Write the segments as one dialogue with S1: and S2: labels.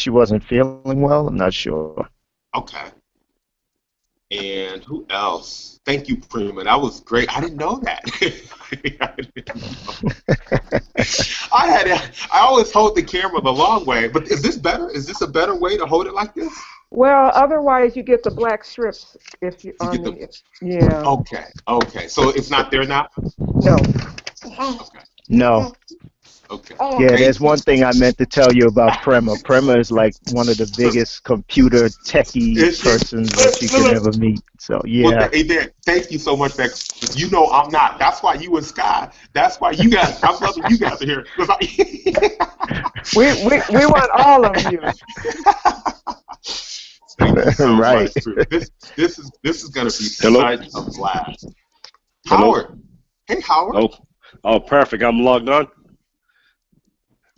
S1: she wasn't feeling well. I'm not sure.
S2: Okay. And who else? Thank you, Prima. That was great. I didn't know that. I didn't know. I always hold the camera the long way, but is this better? Is this a better way to hold it like this?
S3: Well, otherwise you get the black strips if you
S2: You
S3: on
S2: get
S3: the,
S2: the
S3: yeah.
S2: okay, okay. So it's not there now?
S3: No.
S2: Okay,
S1: No.
S2: okay.
S1: Yeah, there's
S2: Thank you.
S1: one thing I meant to tell you about Prema. Prema is like one of the biggest computer techie
S2: Is she?
S1: persons that you can ever meet. So
S2: Well,
S1: yeah.
S2: Amen. Thank you so much, Bex. You know I'm not. That's why you and Sky. That's why you guys. I'm loving you guys are here. 'Cause
S3: We want all of you.
S2: Thank you so
S1: Right.
S2: much. This is gonna be
S4: Hello?
S2: such a blast.
S4: Hello?
S2: Howard. Hey, Howard.
S4: Oh, oh, perfect. I'm logged on.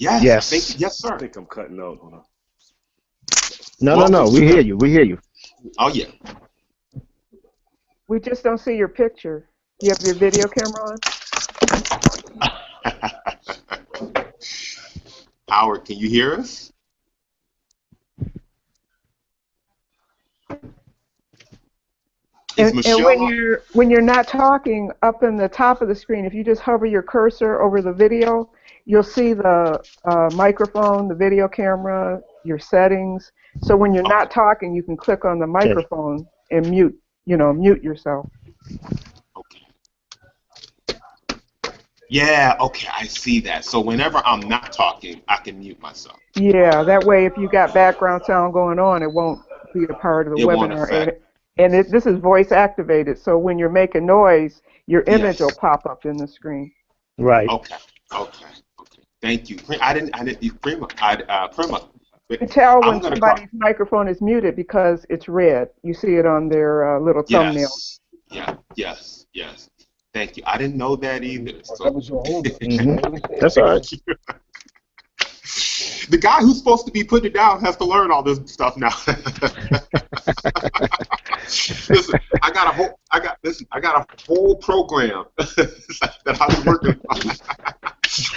S2: Yes.
S1: Yes.
S2: Yes,
S4: I
S2: sir.
S4: think I'm cutting out. Hold on.
S1: No, no,
S2: Welcome
S1: no.
S2: to
S1: We hear
S2: the.
S1: you. We hear you.
S2: Oh yeah.
S3: We just don't see your picture. You have your video camera on?
S2: Howard, can you hear us? Is
S3: And
S2: Michelle on?
S3: when you're not talking, up in the top of the screen, if you just hover your cursor over the video, you'll see the microphone, the video camera, your settings. So when you're
S2: Okay.
S3: not talking, you can click on the
S1: Okay.
S3: microphone and mute yourself.
S2: Okay. Yeah. Okay. I see that. So whenever I'm not talking, I can mute myself.
S3: Yeah, that way if you got background sound going on, it won't be a part of the
S2: It won't
S3: webinar.
S2: affect.
S3: This is voice activated, so when you're making noise, your image will
S2: Yes.
S3: pop up in the screen.
S1: Right.
S2: Okay. Okay. Okay. Thank you. I didn't. Prima. Prima.
S3: You can tell
S2: I'm
S3: when
S2: gonna call.
S3: somebody's microphone is muted because it's red. You see it on their little thumbnail.
S2: Yes. Yeah. Yes. Yes. Thank you. I didn't know that either. So.
S1: That's all right.
S2: Thank you. The guy who's supposed to be putting it down has to learn all this stuff now. Listen, I got a whole program that I'm working on.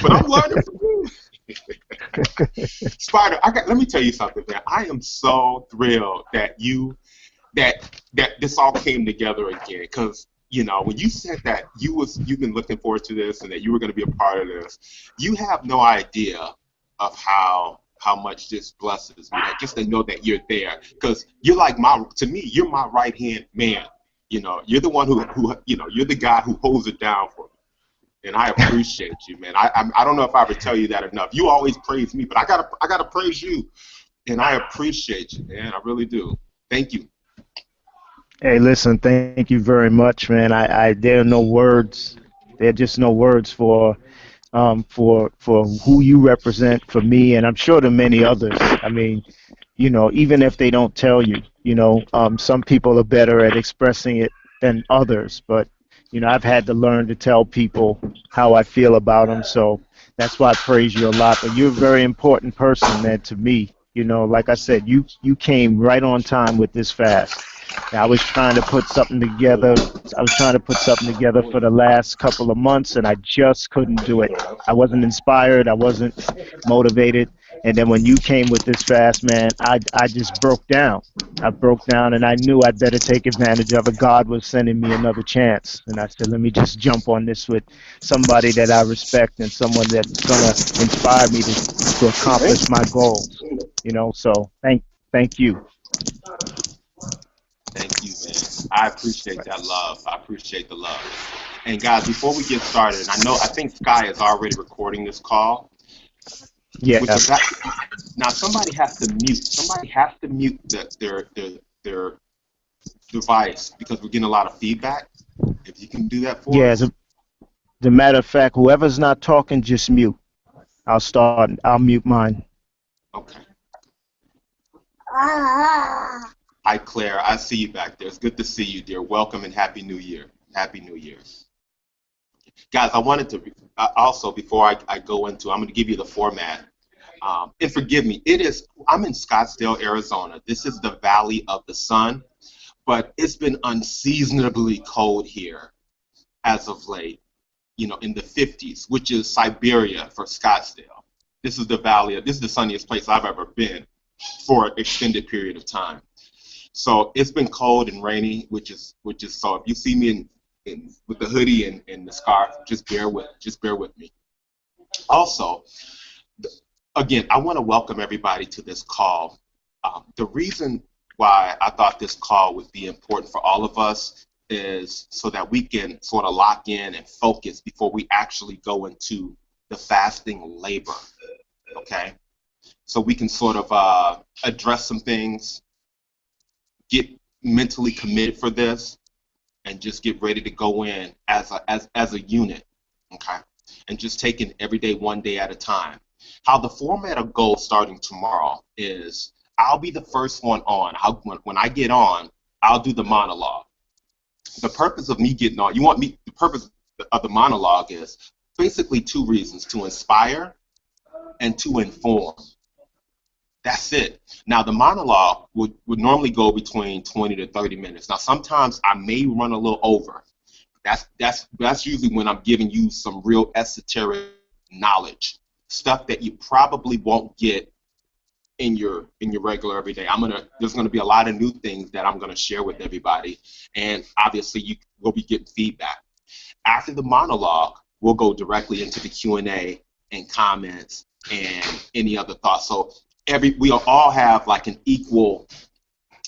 S2: But I'm learning from you. Spider, let me tell you something, man. I am so thrilled that this all came together again. Because when you said that you've been looking forward to this and that you were going to be a part of this, you have no idea of how much this blesses me. Just to know that you're there, because you're like to me, you're my right hand man. You're the one who you're the guy who holds it down for me, and I appreciate you, man. I don't know if I ever tell you that enough. You always praise me, but I gotta praise you, and I appreciate you, man. I really do. Thank you.
S1: Hey, listen. Thank you very much, man. There are no words. There are just no words for who you represent for me, and I'm sure to many others. I mean, even if they don't tell you, some people are better at expressing it than others, but, I've had to learn to tell people how I feel about them, so that's why I praise you a lot. But you're a very important person, man, to me. Like I said, you came right on time with this fast. I was trying to put something together. I was trying to put something together for the last couple of months, and I just couldn't do it. I wasn't inspired. I wasn't motivated. And then when you came with this fast, man, I just broke down. I broke down, and I knew I'd better take advantage of it. God was sending me another chance, and I said, let me just jump on this with somebody that I respect and someone that's gonna inspire me to accomplish my goals. So thank you.
S2: Thank you, man. I appreciate that love. I appreciate the love. And guys, before we get started, I think Sky is already recording this call.
S1: Yeah.
S2: Now somebody has to mute. Somebody has to mute their device because we're getting a lot of feedback. If you can do that for us.
S1: As a matter of fact, whoever's not talking, just mute. I'll mute mine.
S2: Okay. Hi, Claire. I see you back there. It's good to see you, dear. Welcome and Happy New Year. Happy New Year. Guys, I wanted to also, before I go into, I'm going to give you the format. And forgive me, I'm in Scottsdale, Arizona. This is the Valley of the Sun, but it's been unseasonably cold here as of late, in the 50s, which is Siberia for Scottsdale. This is the sunniest place I've ever been. for an extended period of time. So it's been cold and rainy, which is so if you see me with the hoodie and the scarf, just bear with me. Also, again, I want to welcome everybody to this call. The reason why I thought this call would be important for all of us is so that we can sort of lock in and focus before we actually go into the fasting labor, okay? So we can sort of address some things, get mentally committed for this, and just get ready to go in as a unit, okay? And just take it every day, one day at a time. How the format will go starting tomorrow is I'll be the first one on. When I get on, I'll do the monologue. The purpose of me getting on, the purpose of the monologue is basically two reasons: to inspire and to inform. That's it. Now, the monologue would normally go between 20 to 30 minutes. Now, sometimes I may run a little over. That's usually when I'm giving you some real esoteric knowledge, stuff that you probably won't get in your regular everyday. There's gonna be a lot of new things that I'm gonna share with everybody, and obviously you will be getting feedback. After the monologue, we'll go directly into the Q&A and comments and any other thoughts. So we all have like an equal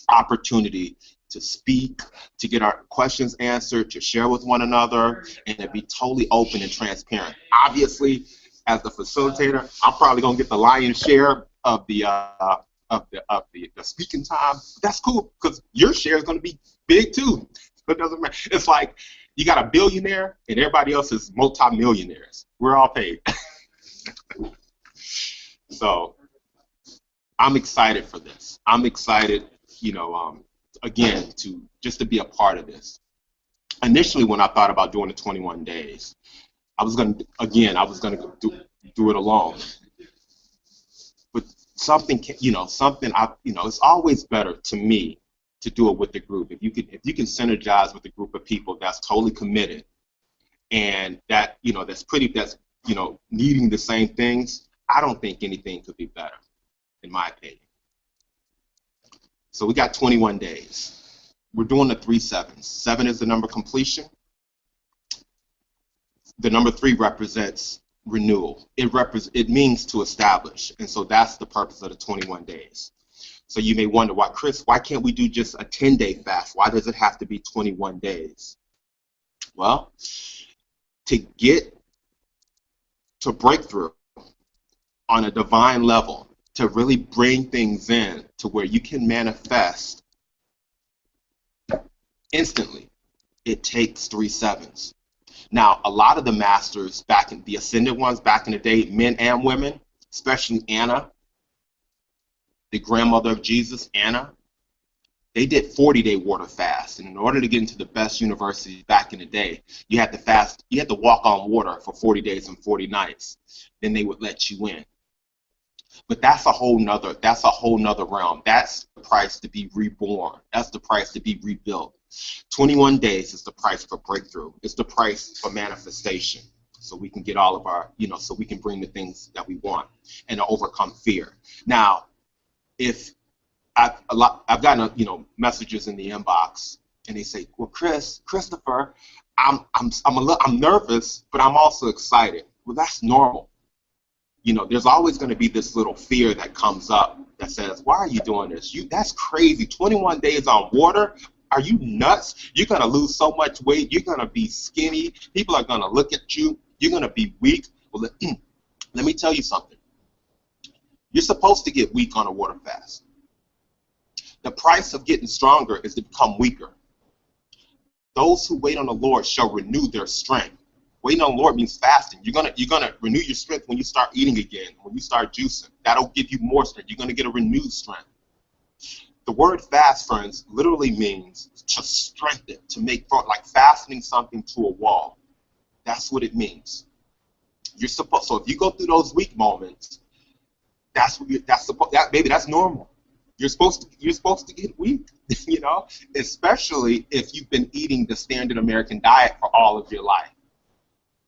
S2: opportunity to speak, to get our questions answered, to share with one another, and to be totally open and transparent. Obviously, as the facilitator, I'm probably gonna get the lion's share of the speaking time. That's cool because your share is gonna be big too. It doesn't matter. It's like you got a billionaire and everybody else is multi-millionaires. We're all paid. So I'm excited for this. I'm excited, again, to be a part of this. Initially, when I thought about doing the 21 days, I was gonna do it alone. But it's always better to me to do it with the group. If you can synergize with a group of people that's totally committed and that's needing the same things, I don't think anything could be better, in my opinion. So we got 21 days. We're doing the 3 7s. 7 is the number of completion. The number 3 represents renewal. It means to establish, and so that's the purpose of the 21 days. So you may wonder, why can't we do just a 10-day fast? Why does it have to be 21 days? Well, to get to breakthrough on a divine level, to really bring things in to where you can manifest instantly, it takes 3 7s. Now, a lot of the masters the ascended ones back in the day, men and women, especially Anna, the grandmother of Jesus, Anna, they did 40-day water fast. And in order to get into the best universities back in the day, you had to walk on water for 40 days and 40 nights. Then they would let you in. But that's a whole nother realm. That's the price to be reborn. That's the price to be rebuilt. 21 days is the price for breakthrough. It's the price for manifestation. So we can get all of our, so we can bring the things that we want and to overcome fear. Now, if I've gotten messages in the inbox and they say, well, Christopher, I'm nervous, but I'm also excited. Well, that's normal. There's always going to be this little fear that comes up that says, why are you doing this? That's crazy. 21 days on water? Are you nuts? You're going to lose so much weight. You're going to be skinny. People are going to look at you. You're going to be weak. Well, let me tell you something. You're supposed to get weak on a water fast. The price of getting stronger is to become weaker. Those who wait on the Lord shall renew their strength. Waiting on the Lord means fasting. You're gonna renew your strength when you start eating again, when you start juicing. That'll give you more strength. You're gonna get a renewed strength. The word fast, friends, literally means to strengthen, to make, like fastening something to a wall. That's what it means. So if you go through those weak moments, that's normal. You're supposed to get weak, especially if you've been eating the standard American diet for all of your life.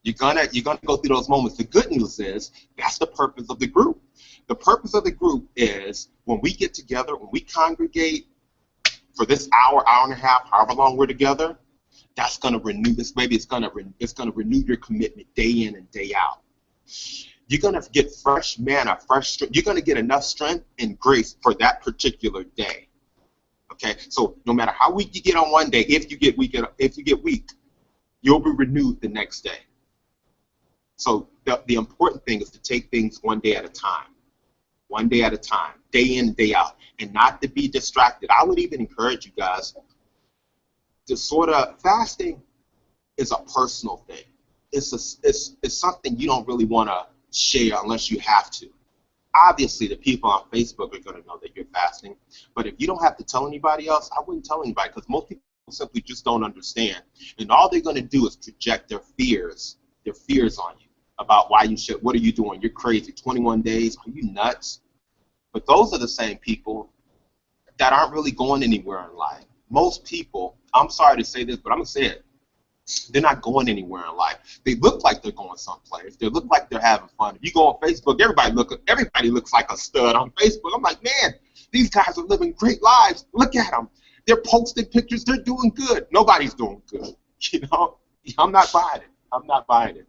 S2: You're gonna go through those moments. The good news is that's the purpose of the group. The purpose of the group is when we get together, when we congregate for this hour, hour and a half, however long we're together, that's going to renew this. Maybe it's going to renew your commitment day in and day out. You're going to get fresh manna, fresh strength. You're going to get enough strength and grace for that particular day. Okay, so no matter how weak you get on one day, if you get weak, you'll be renewed the next day. So the important thing is to take things one day at a time, day in, day out, and not to be distracted. I would even encourage you guys to sort of, fasting is a personal thing. It's something you don't really want to share unless you have to. Obviously, the people on Facebook are going to know that you're fasting, but if you don't have to tell anybody else, I wouldn't tell anybody, because most people simply just don't understand, and all they're going to do is project their fears on you about why you should. What are you doing? You're crazy. 21 days? Are you nuts? But those are the same people that aren't really going anywhere in life. Most people, I'm sorry to say this, but I'm going to say it, they're not going anywhere in life. They look like they're going someplace. They look like they're having fun. If you go on Facebook, everybody looks like a stud on Facebook. I'm like, man, these guys are living great lives. Look at them. They're posting pictures. They're doing good. Nobody's doing good. You know, I'm not buying it.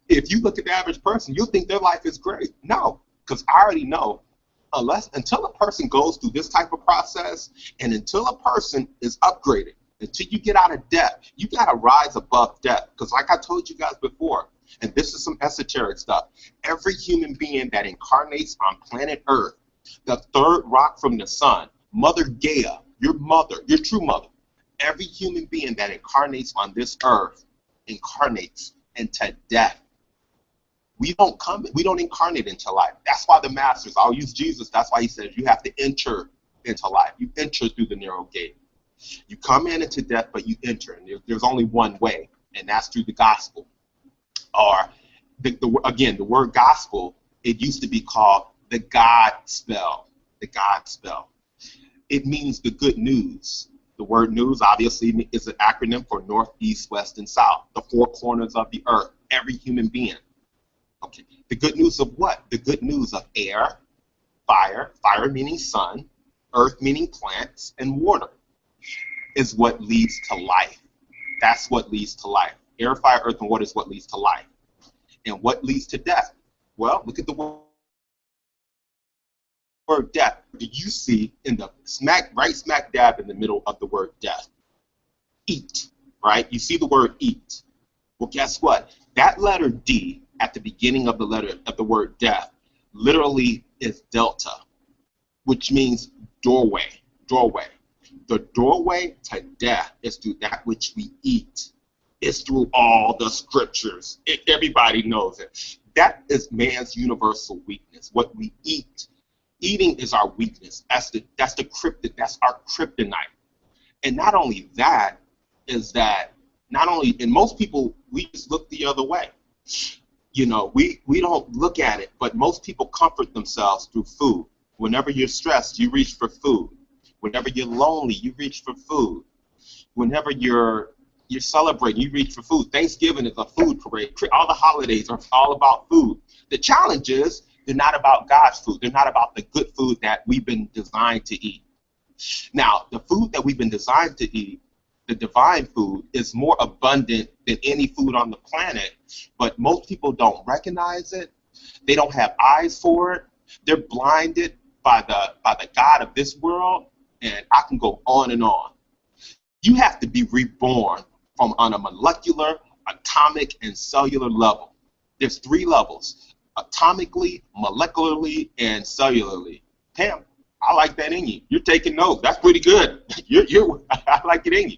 S2: If you look at the average person, you'll think their life is great. No, because I already know, until a person goes through this type of process, and until a person is upgraded, until you get out of debt, you got to rise above debt. Because like I told you guys before, and this is some esoteric stuff, every human being that incarnates on planet Earth, the third rock from the sun, Mother Gaia, your mother, your true mother, every human being that incarnates on this earth incarnates into death. We don't incarnate into life. That's why the masters, I'll use Jesus, that's why he says you have to enter into life. You enter through the narrow gate. You come into death, but you enter, and there's only one way, and that's through the gospel. Or, again, the word gospel, it used to be called the God spell. The God spell. It means the good news. The word news, obviously, is an acronym for north, east, west, and south, the four corners of the earth, every human being. Okay. The good news of what? The good news of air, fire meaning sun, earth meaning plants, and water is what leads to life. That's what leads to life. Air, fire, earth, and water is what leads to life. And what leads to death? Well, look at the word death. Do you see in the smack dab in the middle of the word death? Eat, right? You see the word eat. Well, guess what? That letter D at the beginning of the word death literally is delta, which means doorway. The doorway to death is through that which we eat. It's through all the scriptures. Everybody knows it. That is man's universal weakness, what we eat. Eating is our weakness. That's our kryptonite. And not only that, and most people, we just look the other way. You know, we don't look at it, but most people comfort themselves through food. Whenever you're stressed, you reach for food. Whenever you're lonely, you reach for food. Whenever you're celebrating, you reach for food. Thanksgiving is a food parade. All the holidays are all about food. The challenge is they're not about God's food. They're not about the good food that we've been designed to eat. Now, the food that we've been designed to eat, the divine food, is more abundant than any food on the planet, but most people don't recognize it. They don't have eyes for it. They're blinded by the God of this world, and I can go on and on. You have to be reborn from on a molecular, atomic, and cellular level. There's 3 levels: atomically, molecularly, and cellularly. Pam, I like that in you. You're taking notes. That's pretty good. I like it in you,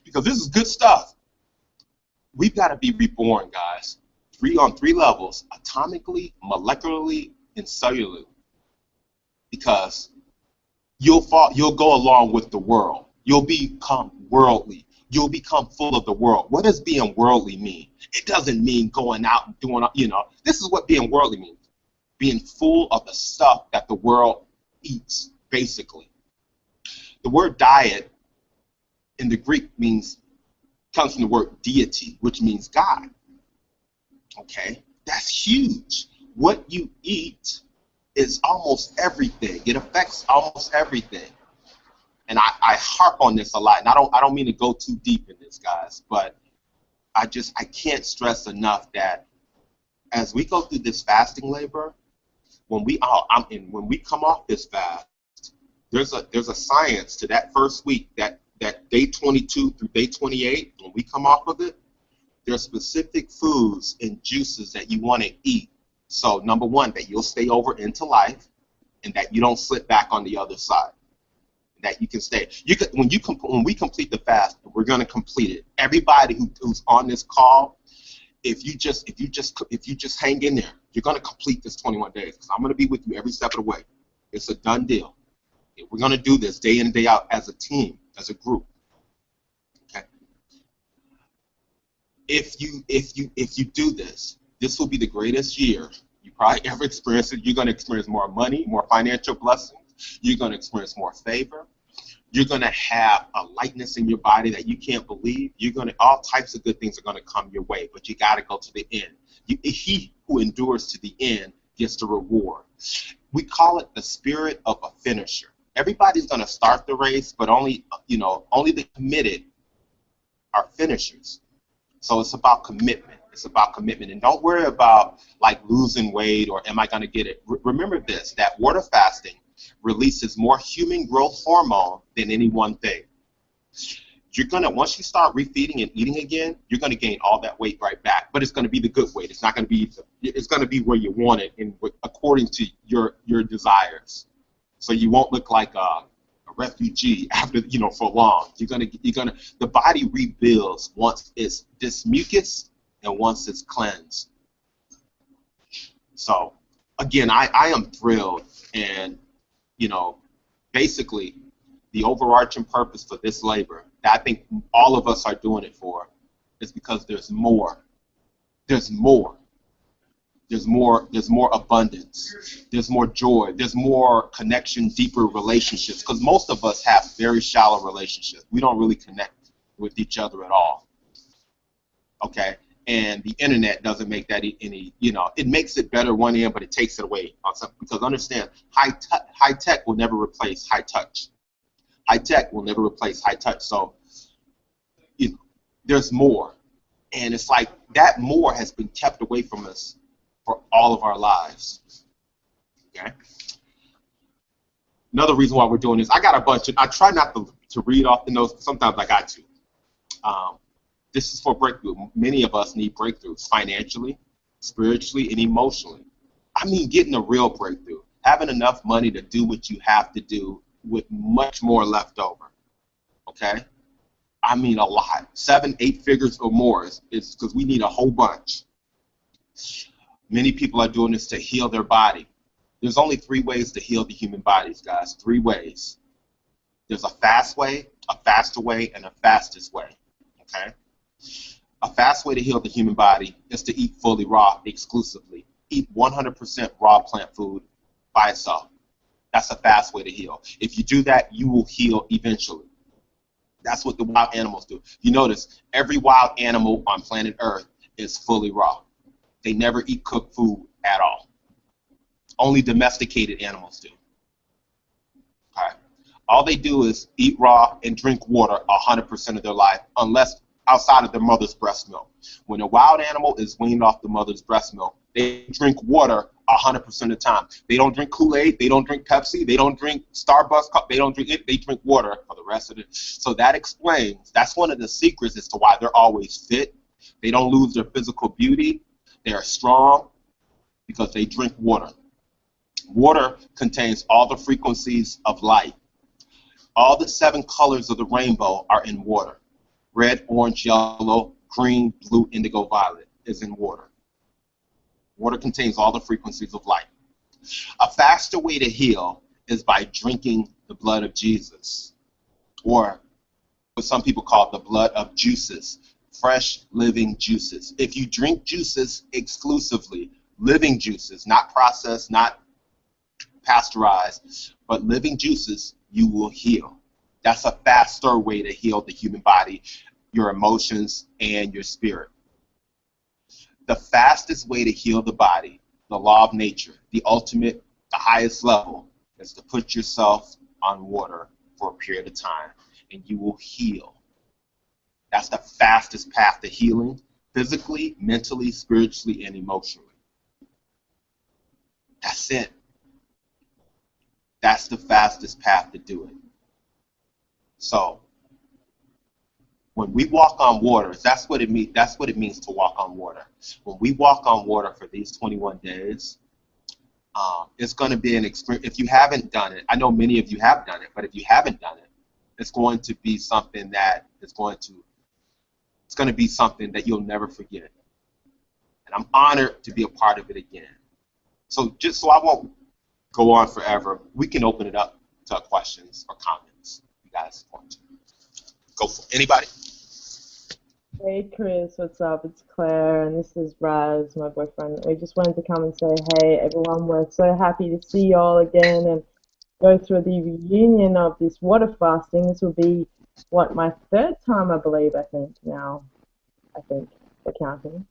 S2: because this is good stuff. We've got to be reborn, guys. On 3 levels: atomically, molecularly, and cellularly. Because you'll go along with the world. You'll become worldly. You'll become full of the world. What does being worldly mean? It doesn't mean going out and doing, this is what being worldly means. Being full of the stuff that the world eats, basically. The word diet in the Greek comes from the word deity, which means God. Okay? That's huge. What you eat is almost everything. It affects almost everything. And I harp on this a lot, and I don't mean to go too deep in this, guys, but I can't stress enough that as we go through this fasting labor, when we come off this fast, there's a science to that first week, that day 22 through day 28. When we come off of it, there's specific foods and juices that you want to eat. So number one, that you'll stay over into life, and that you don't slip back on the other side. That you can stay. When we complete the fast, we're going to complete it. Everybody who's on this call, if you just hang in there, you're going to complete this 21 days. Because I'm going to be with you every step of the way. It's a done deal. We're going to do this day in and day out as a team, as a group. Okay. If you do this, this will be the greatest year you probably ever experienced. You're going to experience more money, more financial blessings. You're going to experience more favor. You're going to have a lightness in your body that you can't believe. All types of good things are going to come your way, but you got to go to the end. He who endures to the end gets the reward. We call it the spirit of a finisher. Everybody's going to start the race, but only the committed are finishers. So it's about commitment. It's about commitment. And don't worry about like losing weight or am I going to get it. Remember this, that water fasting releases more human growth hormone than any one thing. Once you start refeeding and eating again, you're going to gain all that weight right back. But it's going to be the good weight. It's not going to be, it's going to be where you want it and according to your desires. So you won't look like a refugee after, for long. The body rebuilds once it's this mucus and once it's cleansed. So again, I am thrilled, and basically the overarching purpose for this labor that I think all of us are doing it for is because there's more. There's more. There's more abundance. There's more joy. There's more connection, deeper relationships. Because most of us have very shallow relationships. We don't really connect with each other at all. Okay? And the internet doesn't make that any, it makes it better one end, but it takes it away on something. Because understand, high tech will never replace high touch. High tech will never replace high touch. So, there's more. And it's like that more has been kept away from us for all of our lives. Okay? Another reason why we're doing this, I got a bunch of, I try not to read off the notes, but sometimes I got to. This is for breakthrough. Many of us need breakthroughs financially, spiritually, and emotionally. I mean getting a real breakthrough. Having enough money to do what you have to do with much more left over. Okay? I mean a lot. 7, 8 figures or more is because we need a whole bunch. Many people are doing this to heal their body. There's only 3 ways to heal the human bodies, guys. 3 ways. There's a fast way, a faster way, and a fastest way. Okay? A fast way to heal the human body is to eat fully raw exclusively. Eat 100% raw plant food by itself. That's a fast way to heal. If you do that, you will heal eventually. That's what the wild animals do. You notice every wild animal on planet Earth is fully raw. They never eat cooked food at all. Only domesticated animals do. Okay. All they do is eat raw and drink water 100% of their life, unless outside of their mother's breast milk. When a wild animal is weaned off the mother's breast milk, they drink water 100% of the time. They don't drink Kool-Aid, they don't drink Pepsi, they don't drink Starbucks, they don't drink it, they drink water for the rest of it. So that explains, that's one of the secrets as to why they're always fit. They don't lose their physical beauty. They are strong because they drink water. Water contains all the frequencies of light. All the 7 colors of the rainbow are in water. Red, orange, yellow, green, blue, indigo, violet is in water. Water contains all the frequencies of light. A faster way to heal is by drinking the blood of Jesus, or what some people call the blood of juices, fresh living juices. If you drink juices exclusively, living juices, not processed, not pasteurized, but living juices, you will heal. That's a faster way to heal the human body, your emotions, and your spirit. The fastest way to heal the body, the law of nature, the ultimate the highest level is to put yourself on water for a period of time, and you will heal. That's the fastest path to healing, physically, mentally, spiritually, and emotionally. That's it. That's the fastest path to do it. So when we walk on water, that's what it means. That's what it means to walk on water. When we walk on water for these 21 days, it's going to be an experience. If you haven't done it, I know many of you have done it, but if you haven't done it, it's going to be something that is going to be something that you'll never forget. And I'm honored to be a part of it again. So just so I won't go on forever, we can open it up to questions or comments. You guys want to go for it. Anybody?
S5: Hey Chris, what's up? It's Claire, and this is Raz, my boyfriend. We just wanted to come and say, hey everyone, we're so happy to see y'all again and go through the reunion of this water fasting. This will be, what, my third time, I believe, I think, for counting.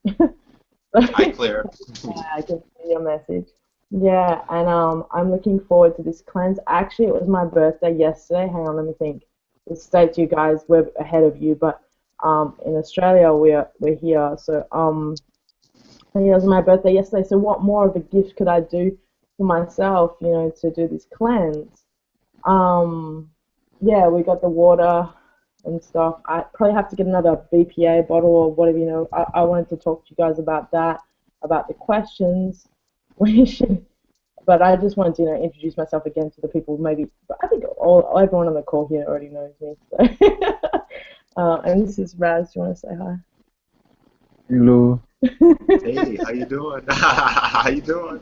S2: Hi, Claire.
S5: Yeah, I can see your message. Yeah, and I'm looking forward to this cleanse. Actually, it was my birthday yesterday. Hang on, let me think. The States, you guys, we're ahead of you, but in Australia, we're here. So and it was my birthday yesterday. So what more of a gift could I do for myself, you know, to do this cleanse? Yeah, we got the water and stuff. I probably have to get another BPA bottle or whatever, you know. I wanted to talk to you guys about that, about the questions. But I just wanted to, you know, introduce myself again to the people. Maybe, but I think everyone on the call here already knows me. So. And this is Raz. Do you want to say hi?
S1: Hello.
S2: Hey, how you doing? How you doing?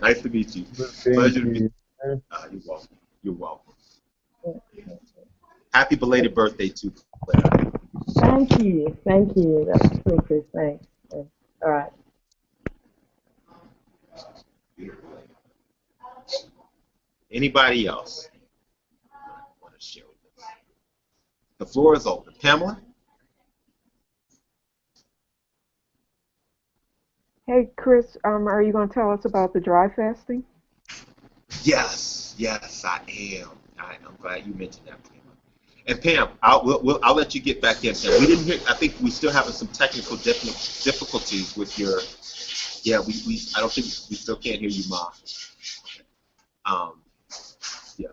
S2: Nice to meet you. Pleasure to meet you. You're welcome. You're welcome. Happy belated birthday to Claire.
S5: Thank you. Thank you. That's pretty Chris. Thanks. All right.
S2: Anybody else want to share with us? The floor is open. Pamela?
S3: Hey, Chris, are you going to tell us about the dry fasting?
S2: Yes, I am. I'm glad you mentioned that, Pam. And Pam, I'll let you get back in. Pam. We didn't hear. I think we still having some technical difficulties with your. Yeah, I don't think we still can't hear you, Ma. Yeah.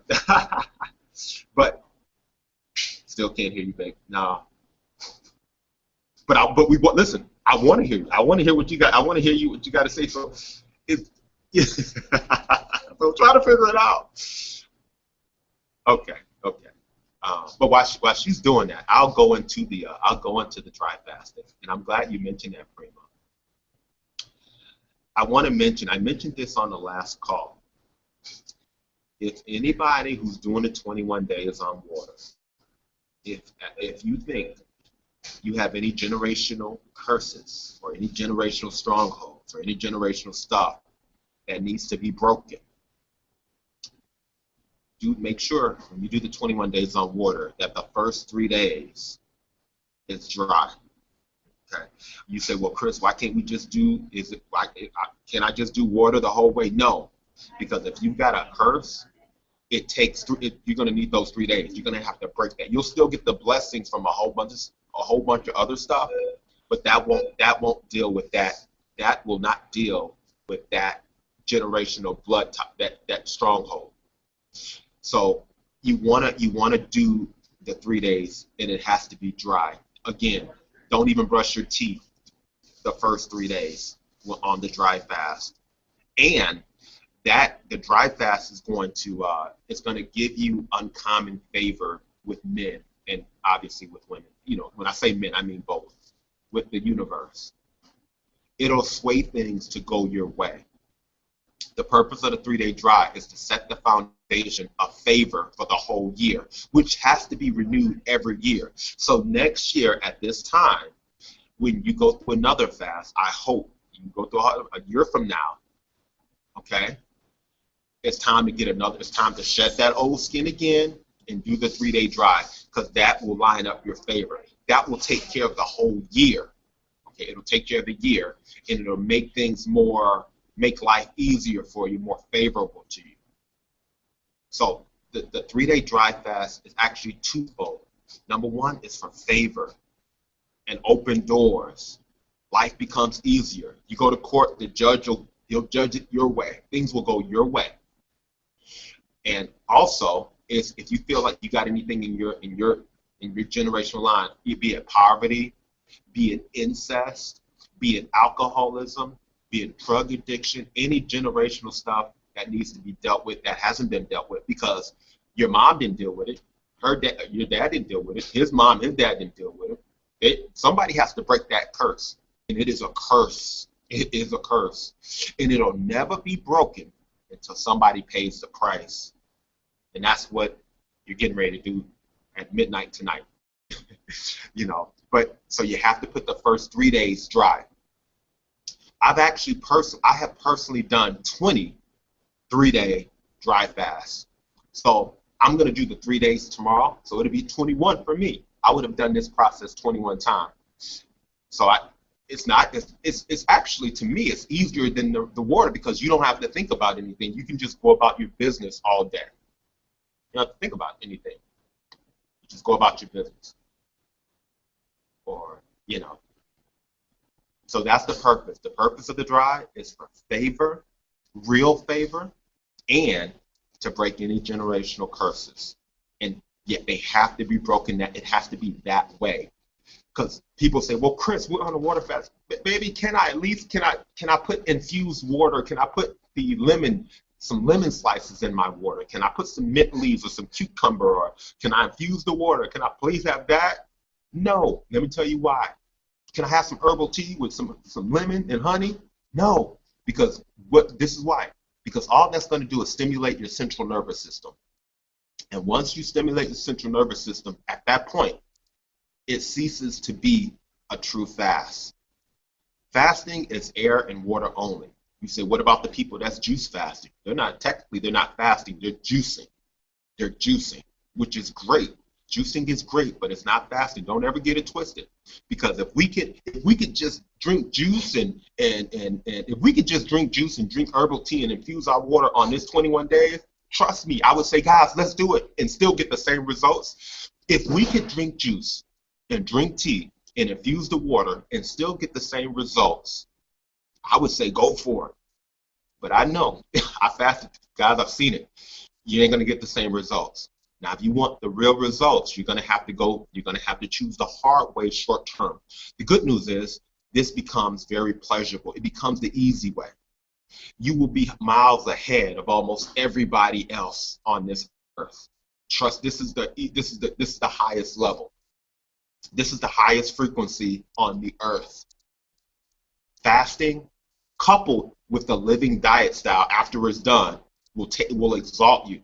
S2: But still can't hear you, babe. No. But we listen. I want to hear you. I want to hear what you got. I want to hear you what you got to say. So, so try to figure it out. Okay. But while she's doing that, I'll go into the dry fasting, and I'm glad you mentioned that, Prima. I want to mention. I mentioned this on the last call. If anybody who's doing the 21 days on water, if you think you have any generational curses or any generational strongholds or any generational stuff that needs to be broken, do make sure when you do the 21 days on water that the first 3 days is dry. Okay. You say, well, Chris, why can't we just do? Can I just do water the whole way? No, because if you've got a curse, it takes you're going to need those 3 days. You're going to have to break that. You'll still get the blessings from a whole bunch of other stuff, but that won't deal with that. That will not deal with that generational blood that stronghold. So you wanna do the 3 days, and it has to be dry. Again, don't even brush your teeth the first 3 days on the dry fast. And the dry fast is going to give you uncommon favor with men and obviously with women. You know, when I say men, I mean both. With the universe, it'll sway things to go your way. The purpose of the 3-day dry is to set the foundation of favor for the whole year, which has to be renewed every year. So next year at this time, when you go through another fast, I hope you go through a year from now, okay? It's time to shed that old skin again and do the 3-day dry, because that will line up your favor. That will take care of the whole year. Okay, it'll take care of the year, and it'll make things more make life easier for you, more favorable to you. So the 3-day dry fast is actually twofold. Number one is for favor and open doors. Life becomes easier. You go to court, the judge he'll judge it your way. Things will go your way. And also is if you feel like you got anything in your generational line, be it poverty, be it incest, be it alcoholism, be it drug addiction, any generational stuff that needs to be dealt with that hasn't been dealt with because your mom didn't deal with it, your dad didn't deal with it, his mom, his dad didn't deal with it. Somebody has to break that curse, and it is a curse. It is a curse, and it'll never be broken until somebody pays the price, and that's what you're getting ready to do at midnight tonight. You know, but so you have to put the first 3 days dry. I have personally done 20 3-day dry fasts. So I'm going to do the 3 days tomorrow, so it'll be 21 for me. I would have done this process 21 times. So it's actually, to me, it's easier than the water because you don't have to think about anything. You can just go about your business all day. You don't have to think about anything. You just go about your business. Or, you know. So that's the purpose. The purpose of the dry is for favor, real favor, and to break any generational curses. And yet they have to be broken. That it has to be that way. Because people say, well, Chris, we're on a water fast. Baby, can I put infused water? Can I put some lemon slices in my water? Can I put some mint leaves or some cucumber? Or can I infuse the water? Can I please have that? No. Let me tell you why. Can I have some herbal tea with some lemon and honey? No. Because this is why. Because all that's going to do is stimulate your central nervous system. And once you stimulate the central nervous system, at that point, it ceases to be a true fast. Fasting is air and water only. You say, what about the people that's juice fasting? They're not fasting, they're juicing. They're juicing, which is great. Juicing is great, but it's not fasting. Don't ever get it twisted. Because if we could just drink juice and if we could just drink juice and drink herbal tea and infuse our water on this 21 days, trust me, I would say, guys, let's do it and still get the same results. If we could drink juice and drink tea and infuse the water and still get the same results, I would say go for it. But I know, I fasted, guys, I've seen it. You ain't gonna get the same results. Now, if you want the real results, you're gonna have to choose the hard way short term. The good news is this becomes very pleasurable. It becomes the easy way. You will be miles ahead of almost everybody else on this earth. Trust, this is the highest level. This is the highest frequency on the earth. Fasting, coupled with the living diet style after it's done, will exalt you.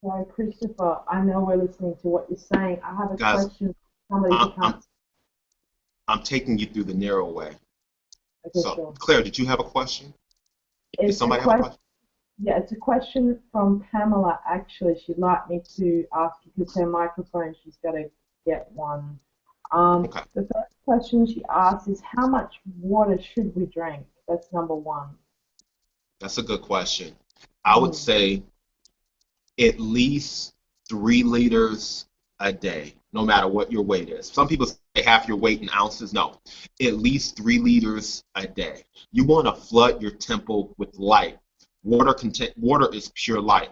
S5: So, Christopher, I know we're listening to what you're saying. I have a
S2: Guys,
S5: question. Somebody
S2: I'm taking you through the narrow way.
S5: Okay,
S2: So,
S5: sure.
S2: Claire, did you have a question? Did
S5: It's
S2: somebody have a question?
S5: Yeah, it's a question from Pamela, actually. She'd like me to ask you because her microphone, she's got to get one.
S2: Okay.
S5: The first question she asks is, how much water should we drink? That's number one.
S2: That's a good question. I would say at least 3 liters a day, no matter what your weight is. Some people say half your weight in ounces. No, at least 3 liters a day. You want to flood your temple with light. Water is pure light.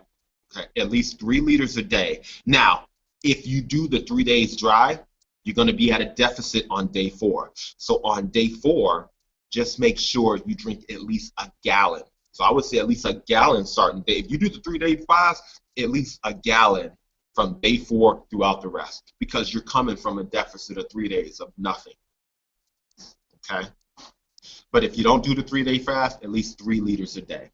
S2: Okay, at least 3 liters a day. Now, if you do the 3 days dry, you're going to be at a deficit on day 4. So on day 4, just make sure you drink at least a gallon. So I would say at least a gallon starting day. If you do the 3-day fast, at least a gallon from day 4 throughout the rest, because you're coming from a deficit of 3 days of nothing. Okay? But if you don't do the 3-day fast, at least 3 liters a day.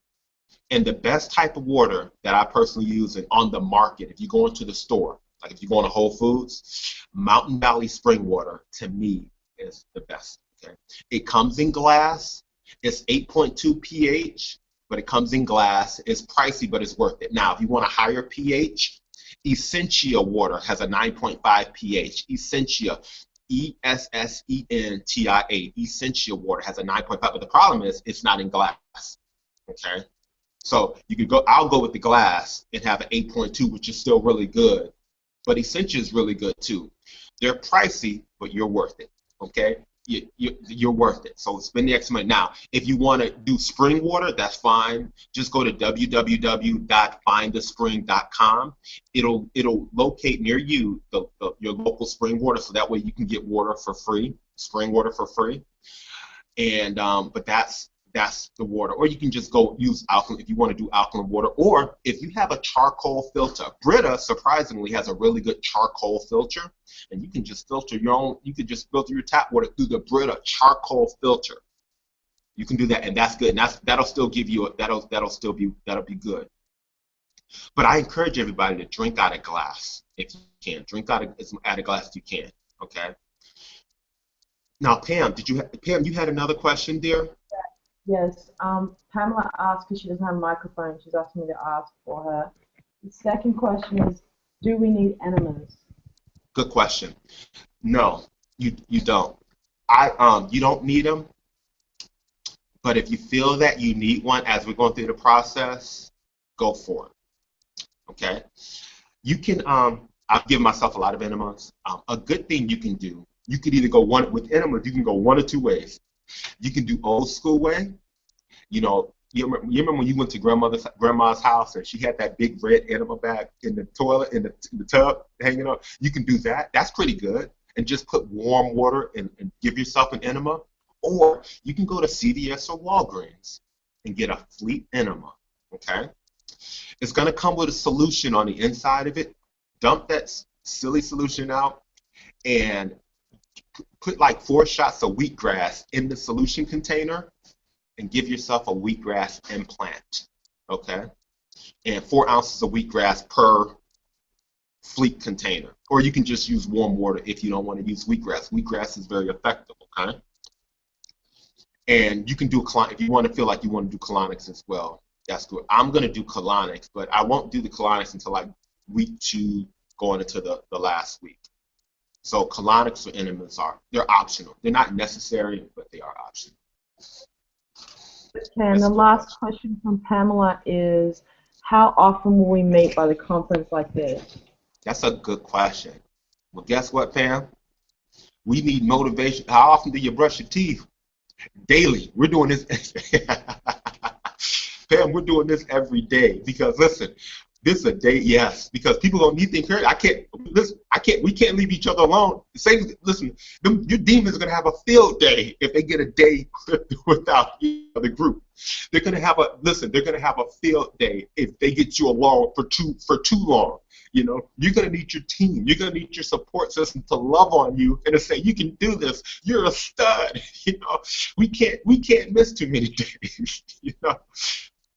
S2: And the best type of water that I personally use on the market, if you go into the store, like if you go into Whole Foods, Mountain Valley spring water, to me, is the best. Okay? It comes in glass. It's 8.2 pH, but it comes in glass. It's pricey, but it's worth it. Now, if you want a higher pH, Essentia water has a 9.5 pH. Essentia, ESSENTIA, Essentia water, has a 9.5, but the problem is it's not in glass. Okay, so you could go. I'll go with the glass and have an 8.2, which is still really good. But Essentia is really good too. They're pricey, but you're worth it. Okay, you're worth it. So spend the extra money. Now, if you want to do spring water, that's fine. Just go to www.findthespring.com. It'll locate near you your local spring water, so that way you can get water for free, spring water for free. And but that's the water. Or you can just go use alkaline if you want to do alkaline water. Or if you have a charcoal filter, Brita surprisingly has a really good charcoal filter, and you can just filter your own. You can just filter your tap water through the Brita charcoal filter. You can do that, and that's good. And that'll still give you that'll be good. But I encourage everybody to drink out of glass if you can. Drink out of glass if you can. Okay. Now, Pam, you had another question, dear?
S5: Yes. Pamela asked, because she doesn't have a microphone, she's asking me to ask for her. The second question is, do we need enemas?
S2: Good question. No, you don't. You don't need them. But if you feel that you need one as we're going through the process, go for it. Okay. You can. I've given myself a lot of enemas. A good thing you can do. You could either go with enemas. You can go one or two ways. You can do old school way. You know, you remember when you went to grandma's house and she had that big red enema bag in the toilet, in the tub hanging up? You can do that. That's pretty good. And just put warm water and give yourself an enema. Or you can go to CVS or Walgreens and get a Fleet enema. Okay? It's going to come with a solution on the inside of it. Dump that silly solution out and put like 4 shots of wheatgrass in the solution container and give yourself a wheatgrass implant, okay? And 4 ounces of wheatgrass per Fleet container. Or you can just use warm water if you don't want to use wheatgrass. Wheatgrass is very effective, okay? And you can do if you want to feel like you want to do colonics as well. That's good. I'm going to do colonics, but I won't do the colonics until like week 2 going into the last week. So colonics or enemas they're optional. They're not necessary, but they are optional.
S5: Okay, and the last question from Pamela is, how often will we meet by the conference like this?
S2: That's a good question. Well, guess what, Pam? We need motivation. How often do you brush your teeth? Daily. We're doing this. Pam, we're doing this every day because, listen, this is a day, yes, because people don't need the encouragement. We can't leave each other alone. Listen, your demons are going to have a field day if they get a day without the group. They're going to have a field day if they get you alone for too long. You know, you're going to need your team. You're going to need your support system to love on you and to say, you can do this. You're a stud. You know, we can't miss too many days. You know,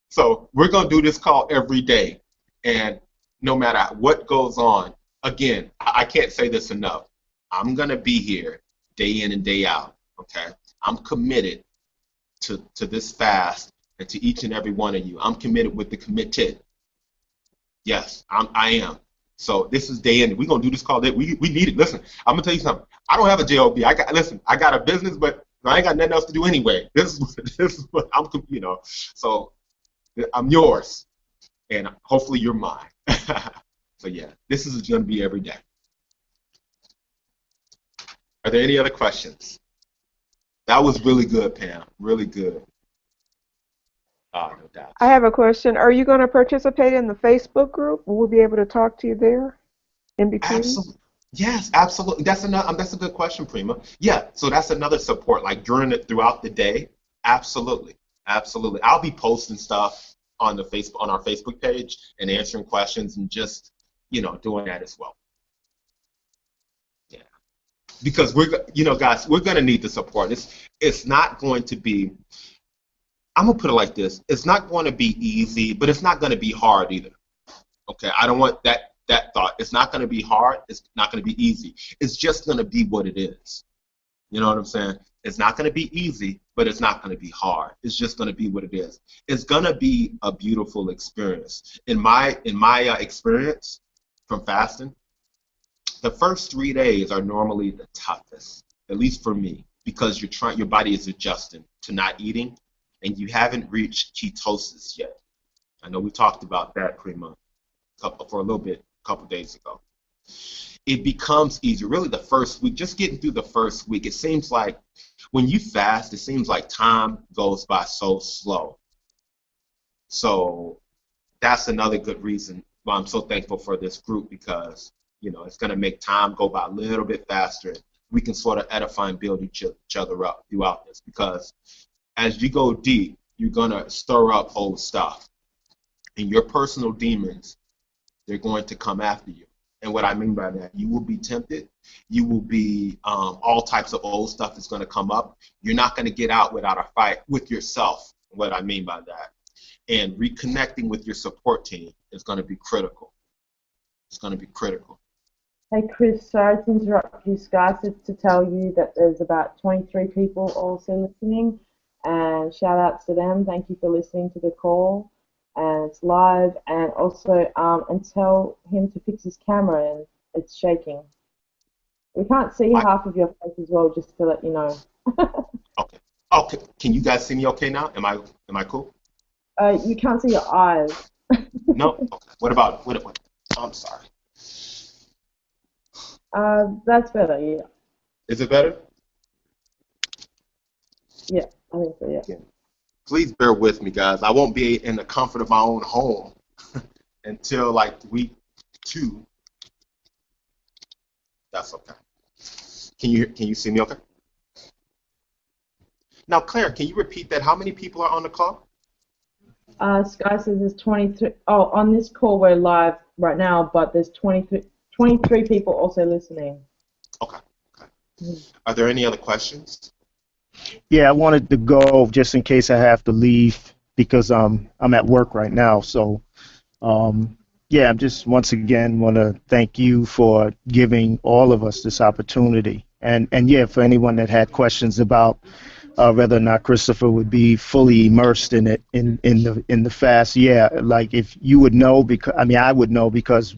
S2: so we're going to do this call every day. And no matter what goes on, again, I can't say this enough. I'm going to be here day in and day out, okay? I'm committed to this fast and to each and every one of you. I'm committed with the committed. Yes, I am. So this is day in. We're going to do this call. We need it. Listen, I'm going to tell you something. I don't have a JOB. I got a business, but I ain't got nothing else to do anyway. This is what I'm, you know. So I'm yours. And hopefully you're mine. So yeah, this is going to be every day. Are there any other questions? That was really good, Pam. Really good. No doubt.
S3: I have a question. Are you going to participate in the Facebook group? Will we be able to talk to you there in between?
S2: Absolutely. Yes, absolutely. That's a good question, Prima. Yeah, so that's another support, like throughout the day. Absolutely. Absolutely. I'll be posting stuff on our Facebook page and answering questions and just, you know, doing that as well. Yeah. Because guys, we're gonna need the support. It's not going to be, I'm gonna put it like this, it's not going to be easy, but it's not going to be hard either. Okay, I don't want that thought. It's not going to be hard, it's not going to be easy. It's just going to be what it is. You know what I'm saying? It's not going to be easy, but it's not going to be hard. It's just going to be what it is. It's going to be a beautiful experience. In my experience from fasting, The first 3 days are normally the toughest, at least for me, because your body is adjusting to not eating, and you haven't reached ketosis yet. I know we talked about that, Prima, for a little bit, a couple days ago. It becomes easier. Really, the first week, just getting through the first week, it seems like when you fast, it seems like time goes by so slow. So that's another good reason why I'm so thankful for this group, because it's going to make time go by a little bit faster. We can sort of edify and build each other up throughout this, because as you go deep, you're going to stir up old stuff. And your personal demons, they're going to come after you. And what I mean by that, you will be tempted. You will be, all types of old stuff is going to come up. You're not going to get out without a fight with yourself, what I mean by that. And reconnecting with your support team is going to be critical. It's going to be critical.
S5: Hey Chris, sorry to interrupt you, Sky, to tell you that there's about 23 people also listening, and shout outs to them. Thank you for listening to the call, and it's live. And also, and tell him to fix his camera, and it's shaking. We can't see half of your face as well, just to let you know.
S2: Okay. Okay. Can you guys see me okay now? Am I cool?
S5: You can't see your eyes.
S2: No. Okay. What about what? I'm sorry.
S5: That's better, yeah.
S2: Is it better?
S5: Yeah, I think so, yeah.
S2: Please bear with me, guys. I won't be in the comfort of my own home until like week 2. That's okay. Can you see me okay? Now, Claire, can you repeat that? How many people are on the call?
S5: Sky says there's 23. Oh, on this call we're live right now, but there's 23 people also listening.
S2: Okay. Are there any other questions?
S1: Yeah, I wanted to go just in case I have to leave because I'm at work right now. So, yeah, I'm just once again want to thank you for giving all of us this opportunity. And yeah, for anyone that had questions about whether or not Christopher would be fully immersed in it in the fast, yeah, like if you would know, because I would know, because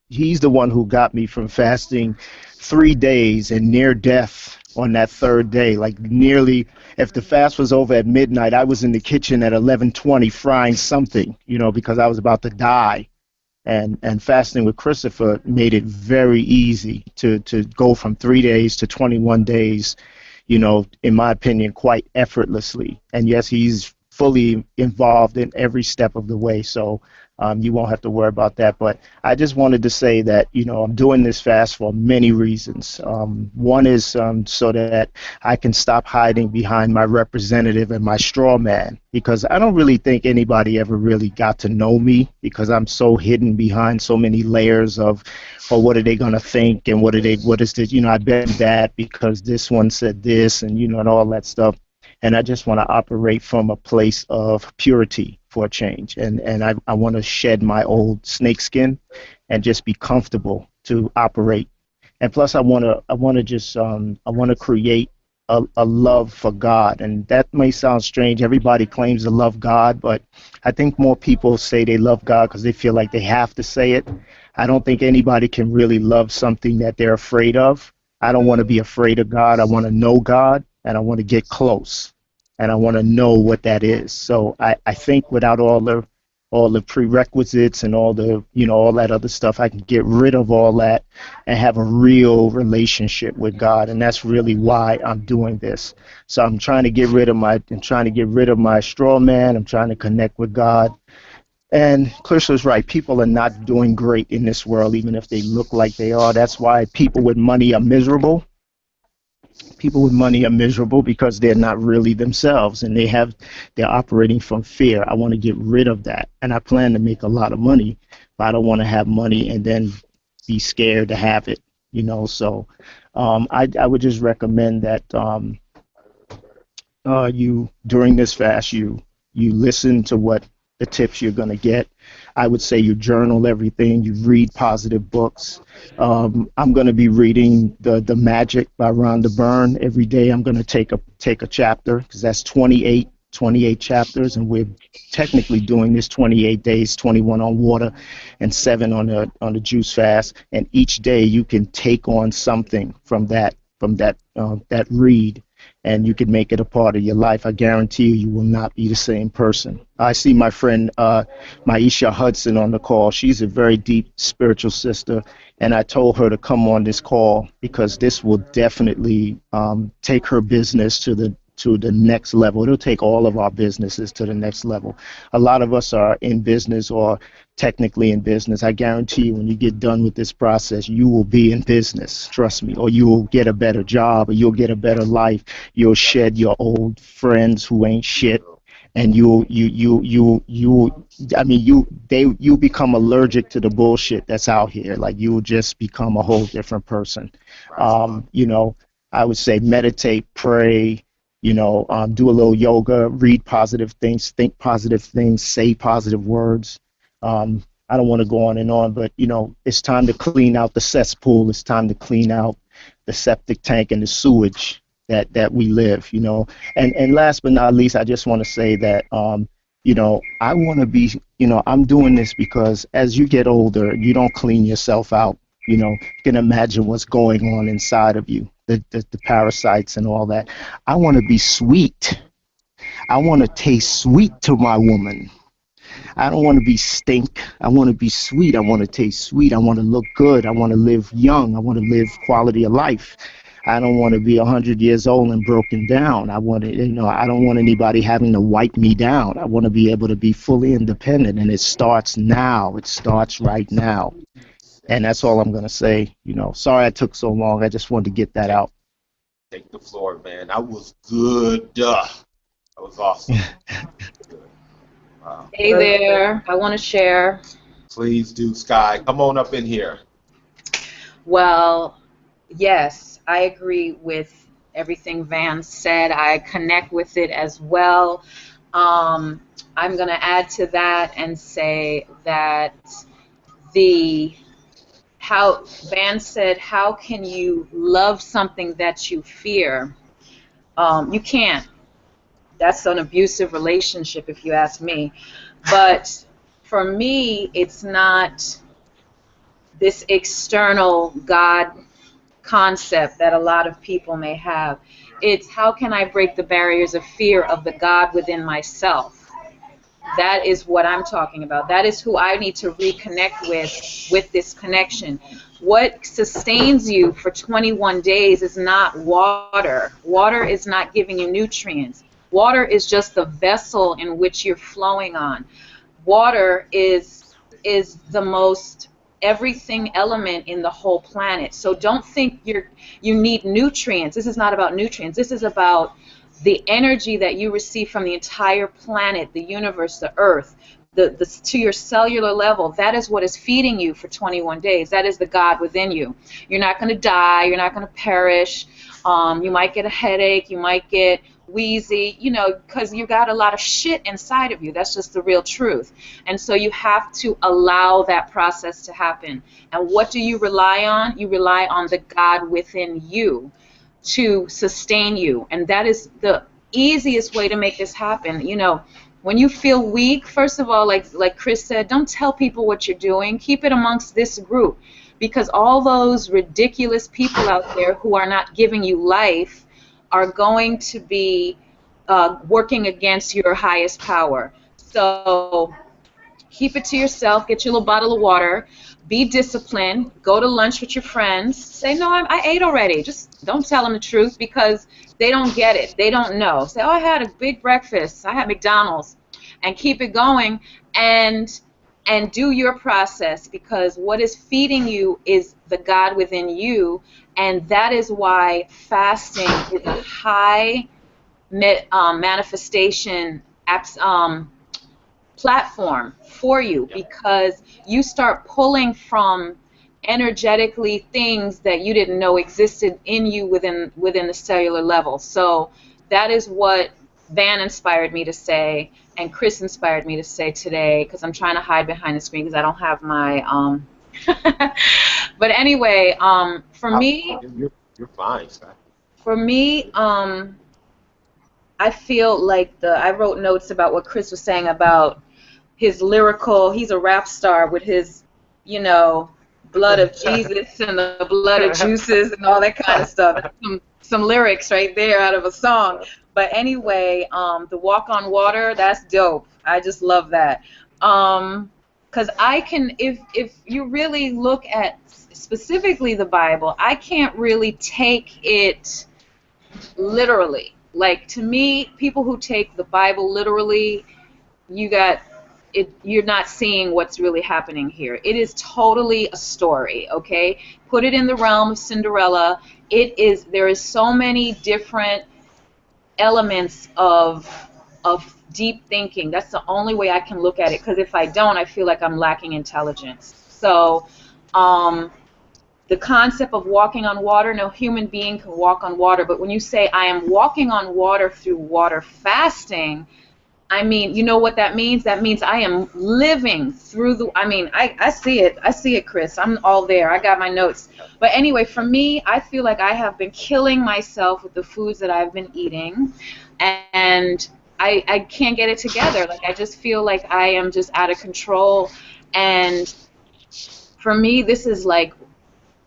S1: he's the one who got me from fasting 3 days and near death on that third day. Like nearly, if the fast was over at midnight, I was in the kitchen at 11:20 frying something, because I was about to die. And fasting with Christopher made it very easy to go from 3 days to 21 days, in my opinion, quite effortlessly. And yes, he's fully involved in every step of the way, so you won't have to worry about that. But I just wanted to say that, I'm doing this fast for many reasons. One is so that I can stop hiding behind my representative and my straw man, because I don't really think anybody ever really got to know me, because I'm so hidden behind so many layers of, what are they going to think, and what is this, I bet that because this one said this, and, and all that stuff. And I just want to operate from a place of purity for a change. And I want to shed my old snake skin and just be comfortable to operate. And plus I want to create a love for God. And that may sound strange. Everybody claims to love God, but I think more people say they love God because they feel like they have to say it. I don't think anybody can really love something that they're afraid of. I don't want to be afraid of God. I want to know God, and I want to get close, and I want to know what that is. So I think without all the prerequisites and all the all that other stuff, I can get rid of all that and have a real relationship with God, and that's really why I'm doing this. So I'm trying to get rid of my straw man. I'm trying to connect with God. And Clarissa right. People are not doing great in this world, even if they look like they are. That's why people with money are miserable. People with money are miserable because they're not really themselves, and they're operating from fear. I want to get rid of that, and I plan to make a lot of money, but I don't want to have money and then be scared to have it. So I would just recommend that you during this fast you listen to what the tips you're going to get. I would say you journal everything. You read positive books. I'm going to be reading the Magic by Rhonda Byrne every day. I'm going to take a chapter, because that's 28 28 chapters, and we're technically doing this 28 days, 21 on water and 7 on the juice fast. And each day you can take on something from that read, and you can make it a part of your life. I guarantee you will not be the same person. I see my friend Maisha Hudson on the call. She's a very deep spiritual sister, and I told her to come on this call because this will definitely take her business to the next level. It'll take all of our businesses to the next level. A lot of us are in business or technically in business. I guarantee you when you get done with this process, you will be in business, trust me, or you will get a better job, or you'll get a better life. You'll shed your old friends who ain't shit, and you become allergic to the bullshit that's out here. Like, you will just become a whole different person. I would say meditate, pray, do a little yoga, read positive things, think positive things, say positive words. I don't want to go on, but it's time to clean out the cesspool. It's time to clean out the septic tank and the sewage that we live. And last but not least, I just want to say that I want to be, I'm doing this because as you get older, you don't clean yourself out. You can imagine what's going on inside of you, the parasites and all that. I want to be sweet. I want to taste sweet to my woman. I don't want to be stink. I want to be sweet. I want to taste sweet. I want to look good. I want to live young. I want to live quality of life. I don't want to be 100 years old and broken down. I want to, I don't want anybody having to wipe me down. I want to be able to be fully independent, and it starts now. It starts right now. And that's all I'm going to say. Sorry I took so long. I just wanted to get that out.
S2: Take the floor, man. That was good. That was awesome. Wow.
S6: Hey there. I want to share.
S2: Please do, Sky. Come on up in here.
S6: Well, yes, I agree with everything Van said. I connect with it as well. I'm going to add to that and say that how Van said, how can you love something that you fear? You can't. That's an abusive relationship, if you ask me. But for me, it's not this external God concept that a lot of people may have. It's how can I break the barriers of fear of the God within myself? That is what I'm talking about. That is who I need to reconnect with this connection. What sustains you for 21 days is not water. Water is not giving you nutrients. Water is just the vessel in which you're flowing on. Water is the most everything element in the whole planet. So don't think you need nutrients. This is not about nutrients. This is about the energy that you receive from the entire planet, the universe, the earth, to your cellular level. That is what is feeding you for 21 days. That is the God within you. You're not going to die. You're not going to perish. You might get a headache. You might get wheezy, because you got a lot of shit inside of you. That's just the real truth. And so you have to allow that process to happen. And what do you rely on? You rely on the God within you to sustain you. And that is the easiest way to make this happen. When you feel weak, first of all, like Chris said, don't tell people what you're doing. Keep it amongst this group, because all those ridiculous people out there who are not giving you life are going to be working against your highest power. So keep it to yourself. Get your little bottle of water. Be disciplined. Go to lunch with your friends. Say, no, I ate already. Just don't tell them the truth, because they don't get it. They don't know. Say, oh, I had a big breakfast. I had McDonald's. And keep it going and do your process, because what is feeding you is the God within you, and that is why fasting is a high manifestation platform for you, because you start pulling from energetically things that you didn't know existed in you within the cellular level. So that is what Van inspired me to say, and Chris inspired me to say today, because I'm trying to hide behind the screen because I don't have my but anyway, for me,
S2: you're fine, Scott.
S6: For me, I I feel like I wrote notes about what Chris was saying about his lyrical. He's a rap star with his, you know, blood of Jesus and the blood of juices and all that kind of stuff. That's some lyrics right there out of a song. But anyway, the walk on water, that's dope. I just love that. Because I can, if you really look at specifically the Bible, I can't really take it literally. Like, to me, people who take the Bible literally, you're not seeing what's really happening here. It is totally a story, okay? Put it in the realm of Cinderella. There is so many different elements of deep thinking. That's the only way I can look at it, because if I don't, I feel like I'm lacking intelligence. So the concept of walking on water, no human being can walk on water, but when you say I am walking on water through water fasting, I mean, you know what that means? That means I am living through I see it, Chris. I'm all there. I got my notes. But anyway, for me, I feel like I have been killing myself with the foods that I've been eating, and I can't get it together. Like, I just feel like I am just out of control, and for me, this is like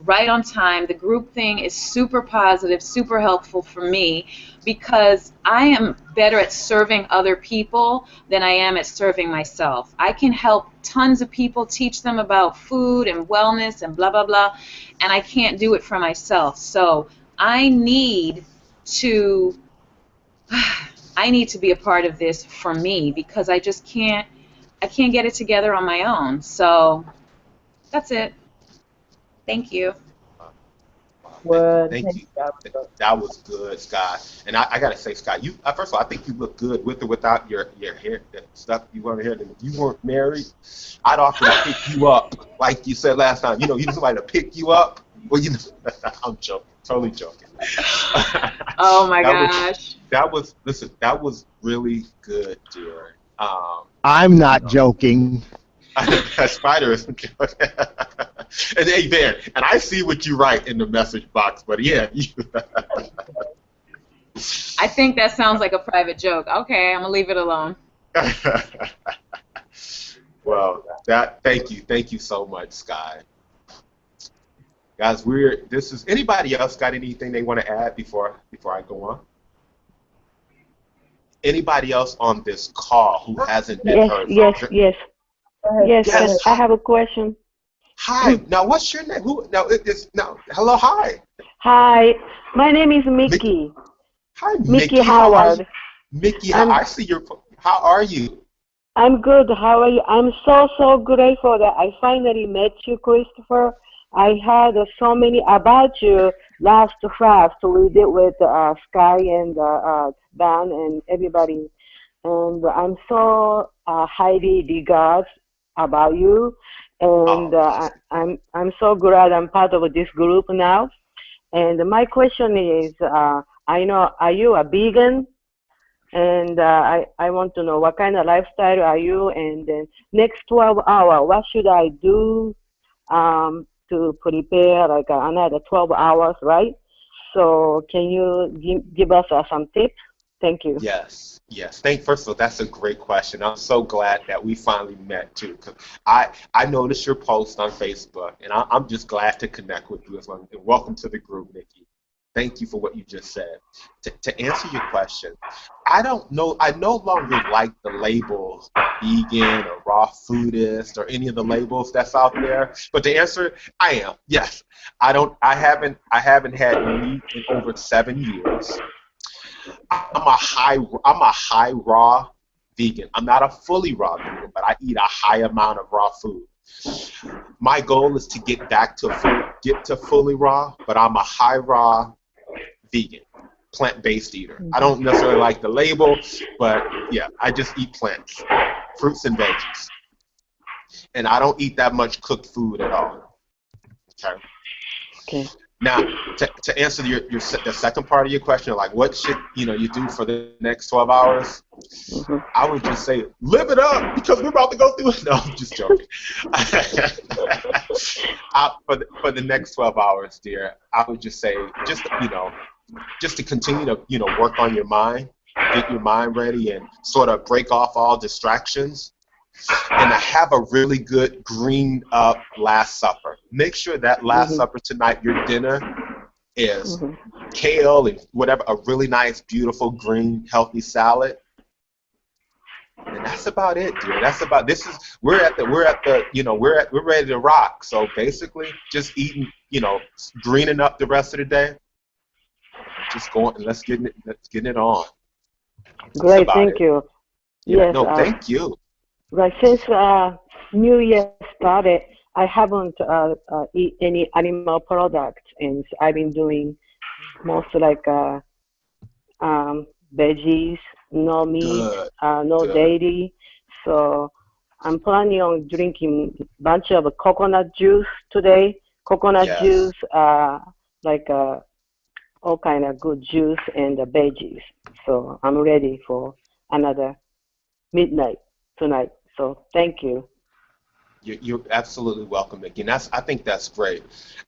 S6: right on time. The group thing is super positive, super helpful for me, because I am better at serving other people than I am at serving myself. I can help tons of people, teach them about food and wellness and blah, blah, blah, and I can't do it for myself. So I need to be a part of this for me, because I can't get it together on my own. So that's it. Thank you.
S5: Word.
S2: Thank you. That was good, Scott. And I gotta say, Scott, you first of all, I think you look good with or without your hair, that stuff you wear here. If you weren't married, I'd offer to pick you up, like you said last time. You know, you need somebody to pick you up. Well, you know, I'm joking, totally joking.
S6: Oh my gosh.
S2: That was really good, dear.
S1: I'm not joking.
S2: That spider is and hey, there, and I see what you write in the message box, but yeah.
S6: I think that sounds like a private joke. Okay, I'm gonna leave it alone.
S2: Well, thank you so much, Sky. Guys, anybody else got anything they want to add before I go on? Anybody else on this call who hasn't been heard?
S7: Yes. Yes, I have a question.
S2: Hi. Now, what's your name? Hello. Hi.
S7: Hi. My name is Mickey.
S2: Hi,
S7: Mickey Howard.
S2: Mickey, I see your. How are you?
S7: I'm good. How are you? I'm so grateful that I finally met you, Christopher. I heard so many about you last fast. We did with Sky and Dan and everybody, and I'm so highly regard about you, and I'm so glad I'm part of this group now. And my question is, I know, are you a vegan? And I want to know what kind of lifestyle are you? And then next 12 hours, what should I do to prepare like another 12 hours, right? So can you give us some tips? Thank you.
S2: Yes. First of all, that's a great question. I'm so glad that we finally met too. Cause I noticed your post on Facebook, and I'm just glad to connect with you as well. And welcome to the group, Nikki. Thank you for what you just said. To answer your question, I don't know. I no longer like the labels vegan or raw foodist or any of the labels that's out there. But the answer, I am. Yes. I haven't had meat in over 7 years. I'm a high raw vegan. I'm not a fully raw vegan, but I eat a high amount of raw food. My goal is to get back to fully raw, but I'm a high raw vegan, plant-based eater. I don't necessarily like the label, but yeah, I just eat plants, fruits and veggies, and I don't eat that much cooked food at all. Okay. Now, to answer the second part of your question, like what should you do for the next 12 hours? I would just say live it up, because we're about to go through it. No, I'm just joking. For the next 12 hours, dear, I would just say just to continue to work on your mind, get your mind ready and sort of break off all distractions, and to have a really good greened up Last Supper. Make sure that Last Supper tonight, your dinner, is kale and whatever, a really nice, beautiful, green, healthy salad. And that's about it, dear. That's about, we're ready to rock. So basically, just eating, greening up the rest of the day. Just going and let's get it on.
S7: Great, thank you.
S2: Yeah,
S7: Yes.
S2: no, thank you.
S7: Right, since New Year started, I haven't eat any animal products, and I've been doing most like veggies, no meat,
S2: Good.
S7: no
S2: Good.
S7: dairy. So I'm planning on drinking a bunch of coconut juice today. Coconut
S2: Yes.
S7: juice, all kind of good juice and veggies. So I'm ready for another midnight tonight. So thank you.
S2: You're absolutely welcome, Nikki. And I think that's great.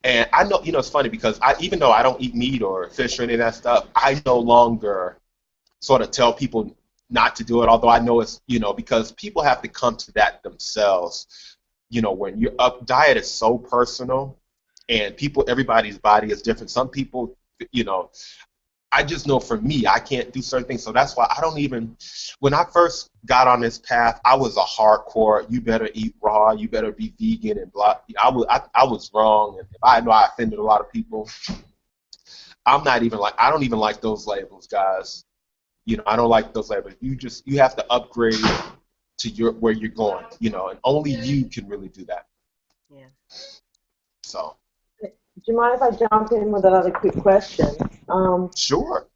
S2: And I know, it's funny because even though I don't eat meat or fish or any of that stuff, I no longer sort of tell people not to do it, although I know it's, because people have to come to that themselves. When you're up, diet is so personal, and everybody's body is different. Some people, I just know for me, I can't do certain things. So that's why I don't even, when I first got on this path, I was a hardcore, you better eat raw, you better be vegan and blah. I was wrong. And I know I offended a lot of people. I don't even like those labels, guys. I don't like those labels. You have to upgrade to where you're going, and only you can really do that.
S5: Yeah.
S2: So.
S5: Do you mind if I jump in with another quick question?
S2: Sure.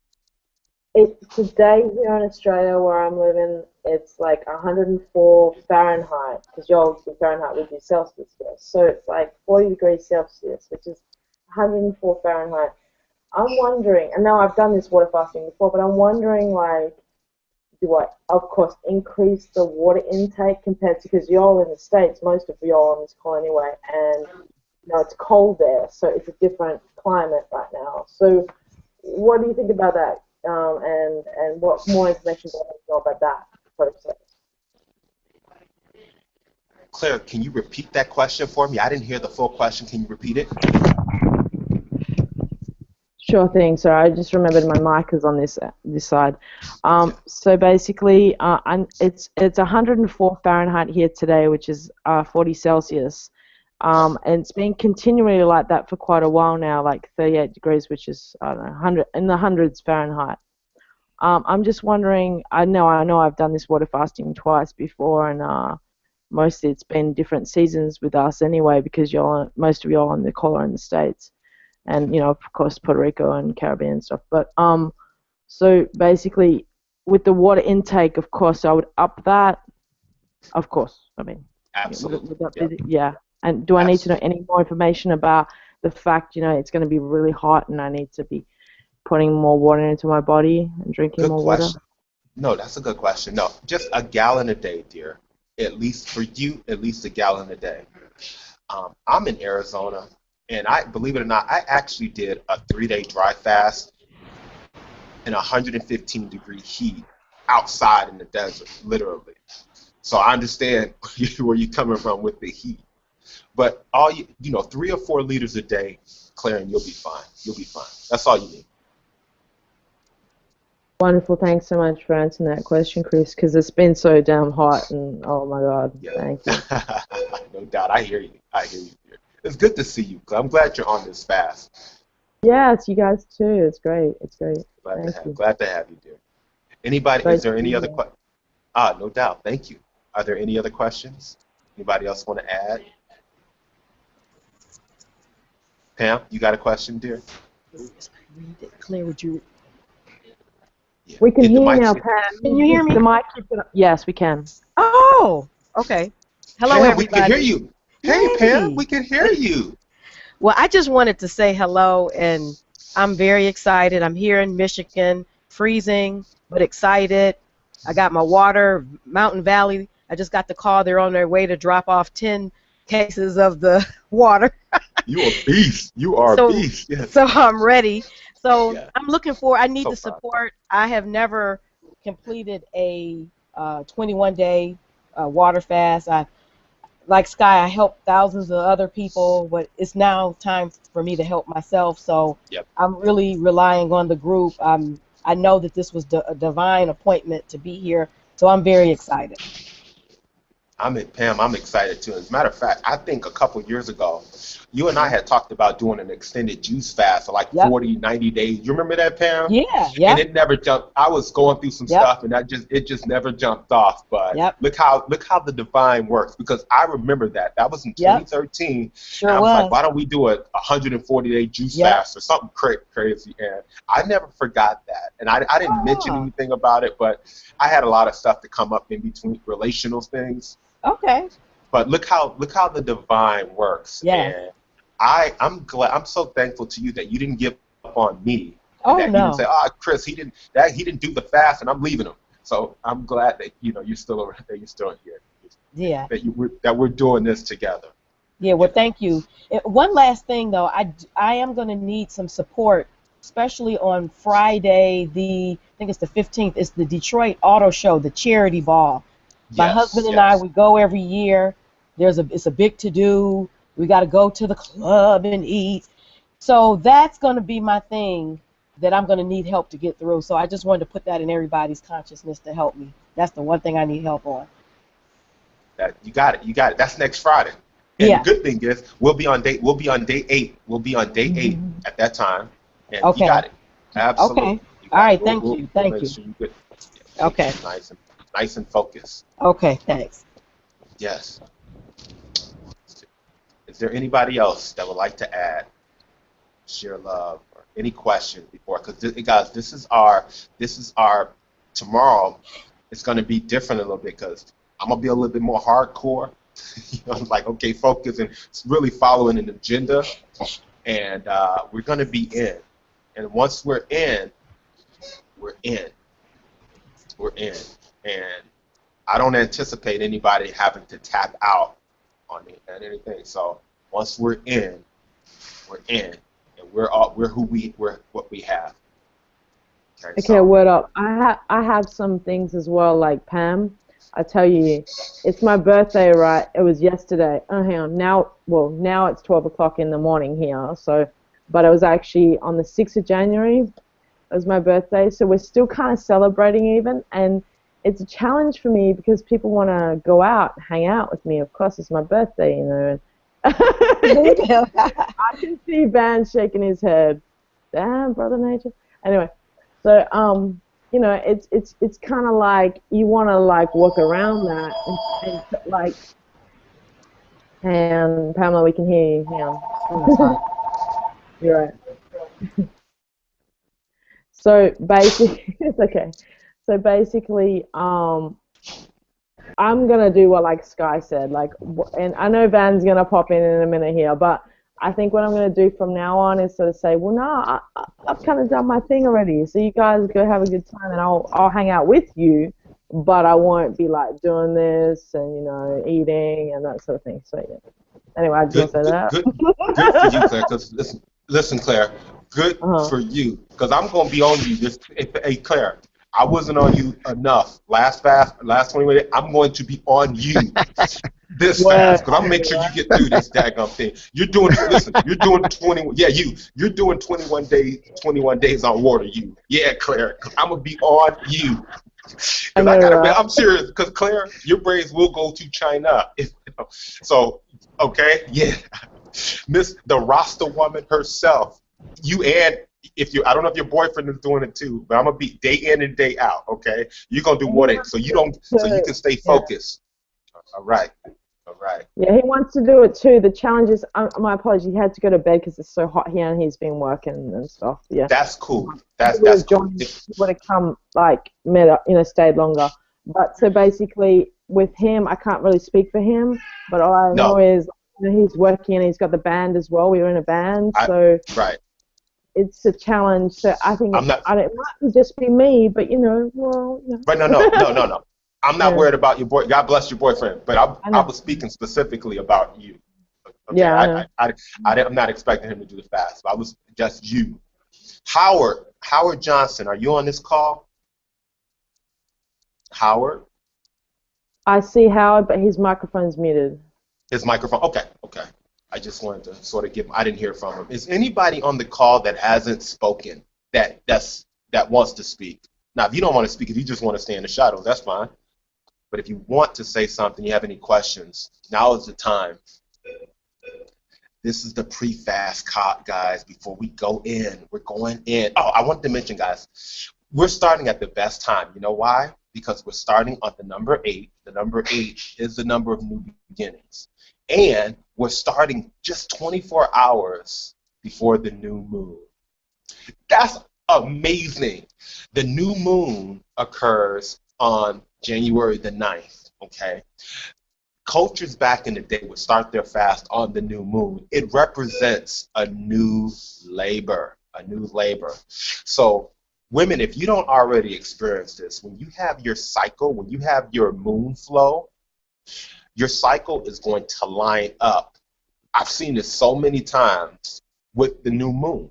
S5: Today here in Australia where I'm living, it's like 104 Fahrenheit, because you'll do Fahrenheit with your Celsius here. So it's like 40 degrees Celsius, which is 104 Fahrenheit. I'm wondering, and now I've done this water fasting before, but I'm wondering, do I, of course, increase the water intake compared to, because you're all in the States, most of you are on this call anyway, and it's cold there, so it's a different climate right now. So what do you think about that? And what more information do I know about that process?
S2: Claire, can you repeat that question for me? I didn't hear the full question. Can you repeat it?
S5: Sure thing. So I just remembered my mic is on this side. So basically, it's 104 Fahrenheit here today, which is 40 Celsius. And it's been continually like that for quite a while now, like 38 degrees, which is, I don't know, 100 in the hundreds Fahrenheit. I'm just wondering, I know I've done this water fasting twice before, and mostly it's been different seasons with us anyway, because most of you are on the call are in the States, and of course Puerto Rico and Caribbean and stuff. But so basically, with the water intake, of course, I would up that. Of course, I mean,
S2: absolutely,
S5: yeah. And do I need to know any more information about the fact, it's going to be really hot and I need to be putting more water into my body and drinking more water?
S2: No, that's a good question. No, just a gallon a day, dear. At least for you, at least a gallon a day. I'm in Arizona, and believe it or not, I actually did a 3-day dry fast in 115-degree heat outside in the desert, literally. So I understand where you're coming from with the heat. But 3 or 4 liters a day, Claire, and you'll be fine. You'll be fine. That's all you need.
S5: Wonderful. Thanks so much for answering that question, Chris, because it's been so damn hot, and oh my God, thank you.
S2: No doubt. I hear you. It's good to see you. I'm glad you're on this fast.
S5: Yeah, it's you guys too. It's great. It's great.
S2: Glad to have you, dear. Anybody? Is there any other questions? No doubt. Thank you. Are there any other questions? Anybody else want to add? Pam, you got a question, dear?
S8: Claire, would you?
S2: Yeah.
S5: We can hear you now, Pam.
S8: Can you hear me?
S5: The mic. Yes, we can.
S8: Oh, okay. Hello,
S2: Pam,
S8: everybody.
S2: We can hear you. Hey, Pam, we can hear you.
S8: Well, I just wanted to say hello, and I'm very excited. I'm here in Michigan, freezing, but excited. I got my water, Mountain Valley. I just got the call. They're on their way to drop off 10 cases of the water.
S2: You a beast. You are a beast. Yes.
S8: So I'm ready. So
S2: yeah.
S8: I'm looking for, I need the support. I have never completed a 21-day water fast. Like Sky, I helped thousands of other people, but it's now time for me to help myself. So
S2: Yep.
S8: I'm really relying on the group. I know that this was a divine appointment to be here, so I'm very excited.
S2: Pam, I'm excited too. As a matter of fact, I think a couple years ago, you and I had talked about doing an extended juice fast for like
S8: Yep.
S2: 40, 90 days. You remember that, Pam?
S8: Yeah, yeah.
S2: And it never jumped. I was going through some
S8: Yep.
S2: stuff, and it just never jumped off. But
S8: Yep.
S2: look how the divine works, because I remember that. That was in
S8: Yep.
S2: 2013.
S8: Sure
S2: and I was
S8: was.
S2: like, why don't we do a 140-day juice
S8: Yep.
S2: fast or something crazy? And I never forgot that. And I didn't mention
S8: Oh.
S2: anything about it, but I had a lot of stuff to come up in between relational things.
S8: Okay.
S2: But look how the divine works.
S8: Yes.
S2: And I'm so thankful to you that you didn't give up on me.
S8: Oh,
S2: that you
S8: no.
S2: didn't say, Chris, he didn't do the fast, and I'm leaving him. So I'm glad that you're still around, that you're still here.
S8: Yeah.
S2: That we're doing this together.
S8: Yeah, well, thank you. One last thing, though, I am going to need some support, especially on Friday, I think it's the 15th, it's the Detroit Auto Show, the charity ball. My husband and I, we go every year. It's a big to-do. We got to go to the club and eat. So that's going to be my thing that I'm going to need help to get through. So I just wanted to put that in everybody's consciousness to help me. That's the one thing I need help on.
S2: You got it. That's next Friday. And
S8: Yeah.
S2: the good thing is we'll be on day 8. We'll be on day 8 at that time. And
S8: Okay.
S2: you got it. Absolutely.
S8: Okay.
S2: You got
S8: All right.
S2: it.
S8: Thank
S2: We'll
S8: you.
S2: make
S8: Thank you.
S2: sure get
S8: Okay.
S2: nice and focused.
S8: Okay. Thanks.
S2: Yes. Is there anybody else that would like to add, share love, or any questions before? Because guys, this is our tomorrow. It's going to be different a little bit because I'm gonna be a little bit more hardcore. Like okay, focus and really following an agenda, and we're going to be in. And once we're in, we're in. And I don't anticipate anybody having to tap out on me and anything. So once we're in, and we're what we have.
S5: Okay,
S2: so,
S5: word up. I have some things as well, like Pam. I tell you, it's my birthday, right? It was yesterday. Oh, hang on. Now it's 12 o'clock in the morning here. So, but it was actually on the 6th of January. It was my birthday. So we're still kind of celebrating even, and it's a challenge for me because people want to go out, hang out with me. Of course, it's my birthday, you know. I can see Van shaking his head. Damn, Brother Nature. Anyway, so you know, it's kind of like you want to like work around that and like. And Pamela, we can hear you. Hang on. Oh, sorry. You're right. So basically, it's okay. So basically, I'm gonna do what like Sky said, like, and I know Van's gonna pop in a minute here, but I think what I'm gonna do from now on is sort of say, well, no, I've kind of done my thing already, so you guys go have a good time, and I'll hang out with you, but I won't be like doing this and eating and that sort of thing. So yeah. Anyway, I just want to say that.
S2: Good for you, Claire. Because listen, Claire, good for you. Because I'm gonna be on you. Hey, Claire, I wasn't on you enough last 20 minutes. I'm going to be on you this fast because I'm gonna make sure you get through this daggone thing. You're doing 21. Yeah, you're doing 21 days on water. Yeah, Claire. I'm gonna be on you. I'm serious because Claire, your braids will go to China. So, okay, yeah, Miss the Rasta woman herself. I don't know if your boyfriend is doing it too, but I'm gonna be day in and day out. Okay, you're gonna do one so you can stay focused. All right.
S5: Yeah, he wants to do it too. The challenge is, my apologies, he had to go to bed because it's so hot here and he's been working and stuff. Yeah.
S2: That's cool. That's cool.
S5: He would have come stayed longer. But so basically, with him, I can't really speak for him. But all I know is he's working and he's got the band as well. We were in a band,
S2: right.
S5: It's a it might just be me, but
S2: But no. I'm not worried about your boy. God bless your boyfriend, but I was speaking specifically about you. Okay?
S5: Yeah.
S2: I'm not expecting him to do the fast. I was just you. Howard Johnson, are you on this call? Howard?
S5: I see Howard, but his microphone's muted.
S2: His microphone. Okay, okay. I just wanted to sort of I didn't hear from him. Is anybody on the call that hasn't spoken that wants to speak? Now, if you don't want to speak, if you just want to stay in the shadows, that's fine. But if you want to say something, you have any questions, now is the time. This is the pre-fast cop, guys. Before we go in, we're going in. Oh, I wanted to mention, guys, we're starting at the best time. You know why? Because we're starting on the number 8. The number 8 is the number of new beginnings. And we're starting just 24 hours before the new moon. That's amazing. The new moon occurs on January the 9th, okay? Cultures back in the day would start their fast on the new moon. It represents a new labor, So women, if you don't already experience this, when you have your cycle, when you have your moon flow, your cycle is going to line up. I've seen this so many times with the new moon.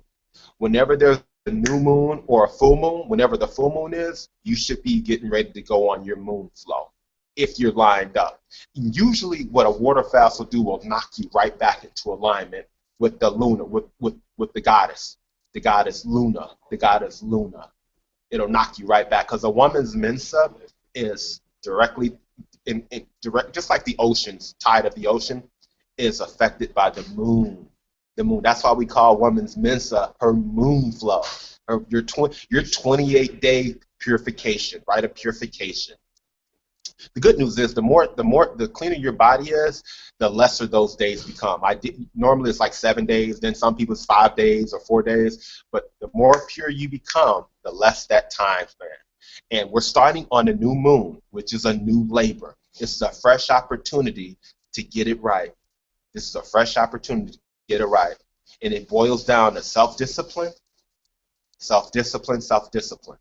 S2: Whenever there's a new moon or a full moon, whenever the full moon is, you should be getting ready to go on your moon flow if you're lined up. And usually what a water fast will do will knock you right back into alignment with the Luna, with the goddess Luna, It'll knock you right back because a woman's mensa is directly just like the ocean's tide of the ocean is affected by the moon. The moon. That's why we call woman's mensa her moon flow. Your 28-day purification, right? Of purification. The good news is the cleaner your body is, the lesser those days become. Normally it's like 7 days, then some people it's 5 days or 4 days, but the more pure you become, the less that time span. And we're starting on a new moon, which is a new labor. This is a fresh opportunity to get it right. This is a fresh opportunity to get it right. And it boils down to self-discipline, self-discipline, self-discipline.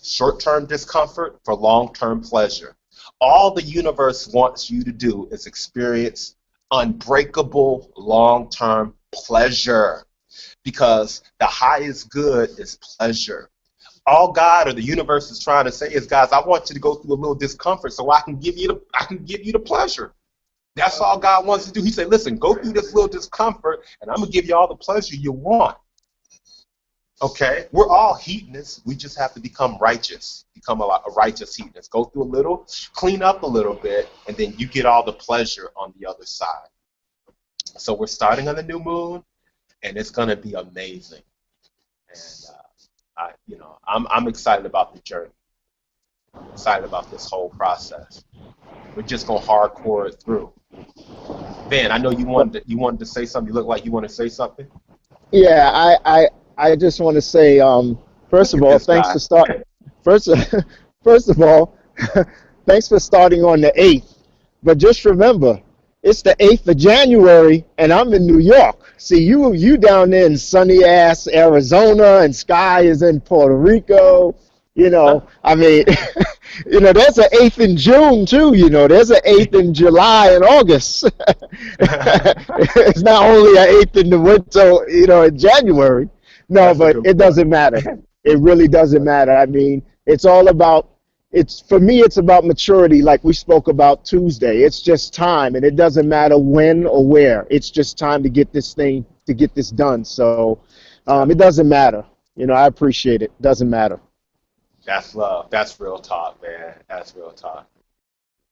S2: Short-term discomfort for long-term pleasure. All the universe wants you to do is experience unbreakable long-term pleasure, because the highest good is pleasure. All God or the universe is trying to say is, guys, I want you to go through a little discomfort so I can give you the pleasure. That's all God wants to do. He said, listen, go through this little discomfort, and I'm going to give you all the pleasure you want. Okay? We're all hedonists. We just have to become righteous, become a righteous hedonist. Go through a little, clean up a little bit, and then you get all the pleasure on the other side. So we're starting on the new moon, and it's going to be amazing. And I'm excited about the journey. I'm excited about this whole process. We're just going to hardcore it through. Ben, I know you wanted to say something. You look like you want to say something.
S1: Yeah, I just want to say, first of all, thanks for starting. First of all, thanks for starting on the 8th. But just remember, it's the 8th of January, and I'm in New York. See, you down there in sunny ass Arizona, and Sky is in Puerto Rico. I mean, there's an 8th in June too. There's an 8th in July and August. It's not only an 8th in the winter, in January. No, but it doesn't matter. It really doesn't matter. I mean, for me, it's about maturity, like we spoke about Tuesday. It's just time, and it doesn't matter when or where. It's just time to get this done. So it doesn't matter. I appreciate it. Doesn't matter.
S2: That's love. That's real talk, man. That's real talk.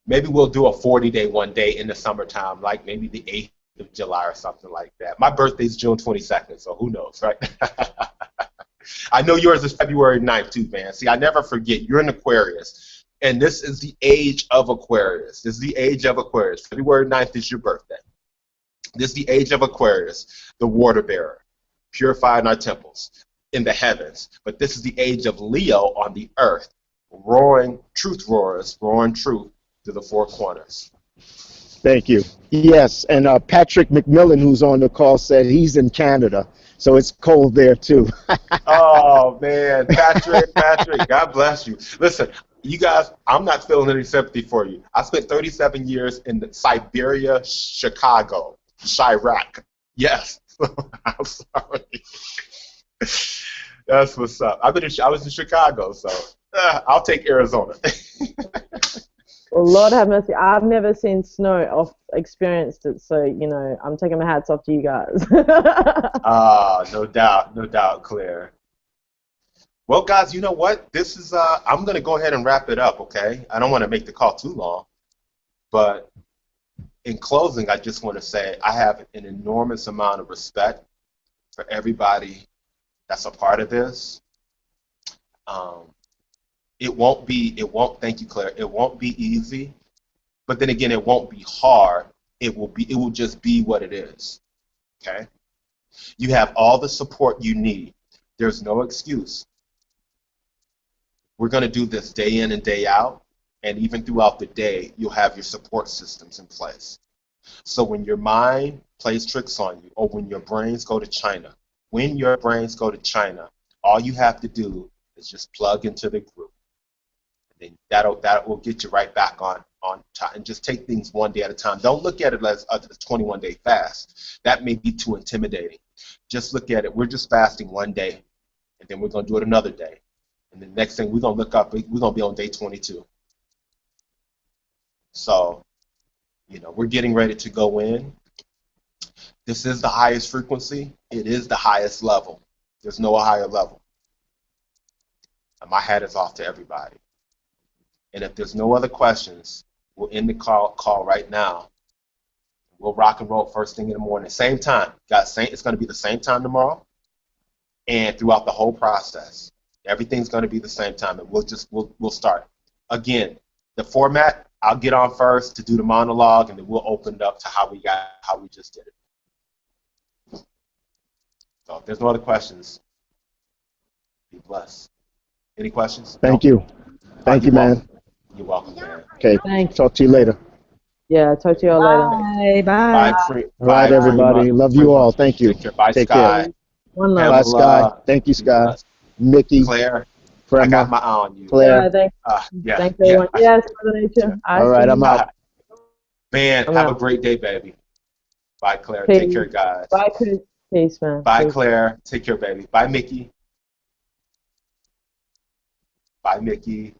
S2: Maybe we'll do a 40-day one day in the summertime, like maybe the 8th of July or something like that. My birthday's June 22nd, so who knows, right? I know yours is February 9th too, man. See, I never forget. You're an Aquarius, and this is the age of Aquarius. This is the age of Aquarius. February 9th is your birthday. This is the age of Aquarius, the water bearer, purified in our temples, in the heavens. But this is the age of Leo on the earth, roaring truth roars, roaring truth to the four corners.
S1: Thank you. Yes, and Patrick McMillan, who's on the call, said he's in Canada, so it's cold there too.
S2: Oh, man, Patrick, God bless you. Listen, you guys, I'm not feeling any sympathy for you. I spent 37 years in Siberia, Chicago, Chirac. Yes, I'm sorry. That's what's up. I was in Chicago, so I'll take Arizona.
S5: Well, Lord have mercy. I've never seen snow or experienced it, so, you know, I'm taking my hats off to you guys.
S2: No doubt, Claire. Well, guys, you know what? This is, I'm going to go ahead and wrap it up, okay? I don't want to make the call too long, but in closing, I just want to say I have an enormous amount of respect for everybody that's a part of this. Thank you, Claire. It won't be easy, but then again, it won't be hard. It will just be what it is, okay? You have all the support you need. There's no excuse. We're going to do this day in and day out, and even throughout the day, you'll have your support systems in place. So when your mind plays tricks on you, or when your brains go to China, all you have to do is just plug into the group. And then that will get you right back on time, and just take things one day at a time. Don't look at it as a 21-day fast. That may be too intimidating. Just look at it. We're just fasting one day, and then we're going to do it another day. And the next thing we're going to look up, we're going to be on day 22. So, you know, we're getting ready to go in. This is the highest frequency. It is the highest level. There's no higher level. And my hat is off to everybody. And if there's no other questions, we'll end the call right now. We'll rock and roll first thing in the morning. Same time. It's going to be the same time tomorrow and throughout the whole process. Everything's going to be the same time, and we'll start. Again, the format, I'll get on first to do the monologue, and then we'll open it up to how we just did it. So if there's no other questions, be blessed. Any questions?
S1: Thank you. Thank you, man.
S2: You're welcome, man.
S1: Okay.
S5: Thanks.
S1: Talk to you later.
S5: Yeah, talk to you all later.
S8: Bye.
S1: All right, everybody. Love you all. Thank you.
S2: Take care. Bye,
S1: Take
S2: Sky.
S1: care.
S5: One
S1: Bye,
S5: love.
S1: Sky. Thank you, Sky. Mickey.
S2: Claire, I
S1: Prema,
S2: got my eye on you.
S1: Claire.
S5: Thanks,
S2: Yeah.
S5: thanks everyone. Yes, Mother Nature.
S1: All right, I'm out.
S2: Man,
S5: I'm
S2: have
S5: out.
S2: a great day, baby. Bye, Claire.
S5: Peace.
S2: Take care, guys.
S5: Bye, Chris. Peace, man.
S2: Bye,
S5: Peace.
S2: Claire. Take care, baby. Bye, Mickey. Bye, Mickey.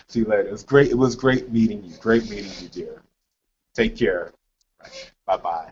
S2: See you later. It was great. It was great meeting you. Great meeting you, dear. Take care. Bye-bye.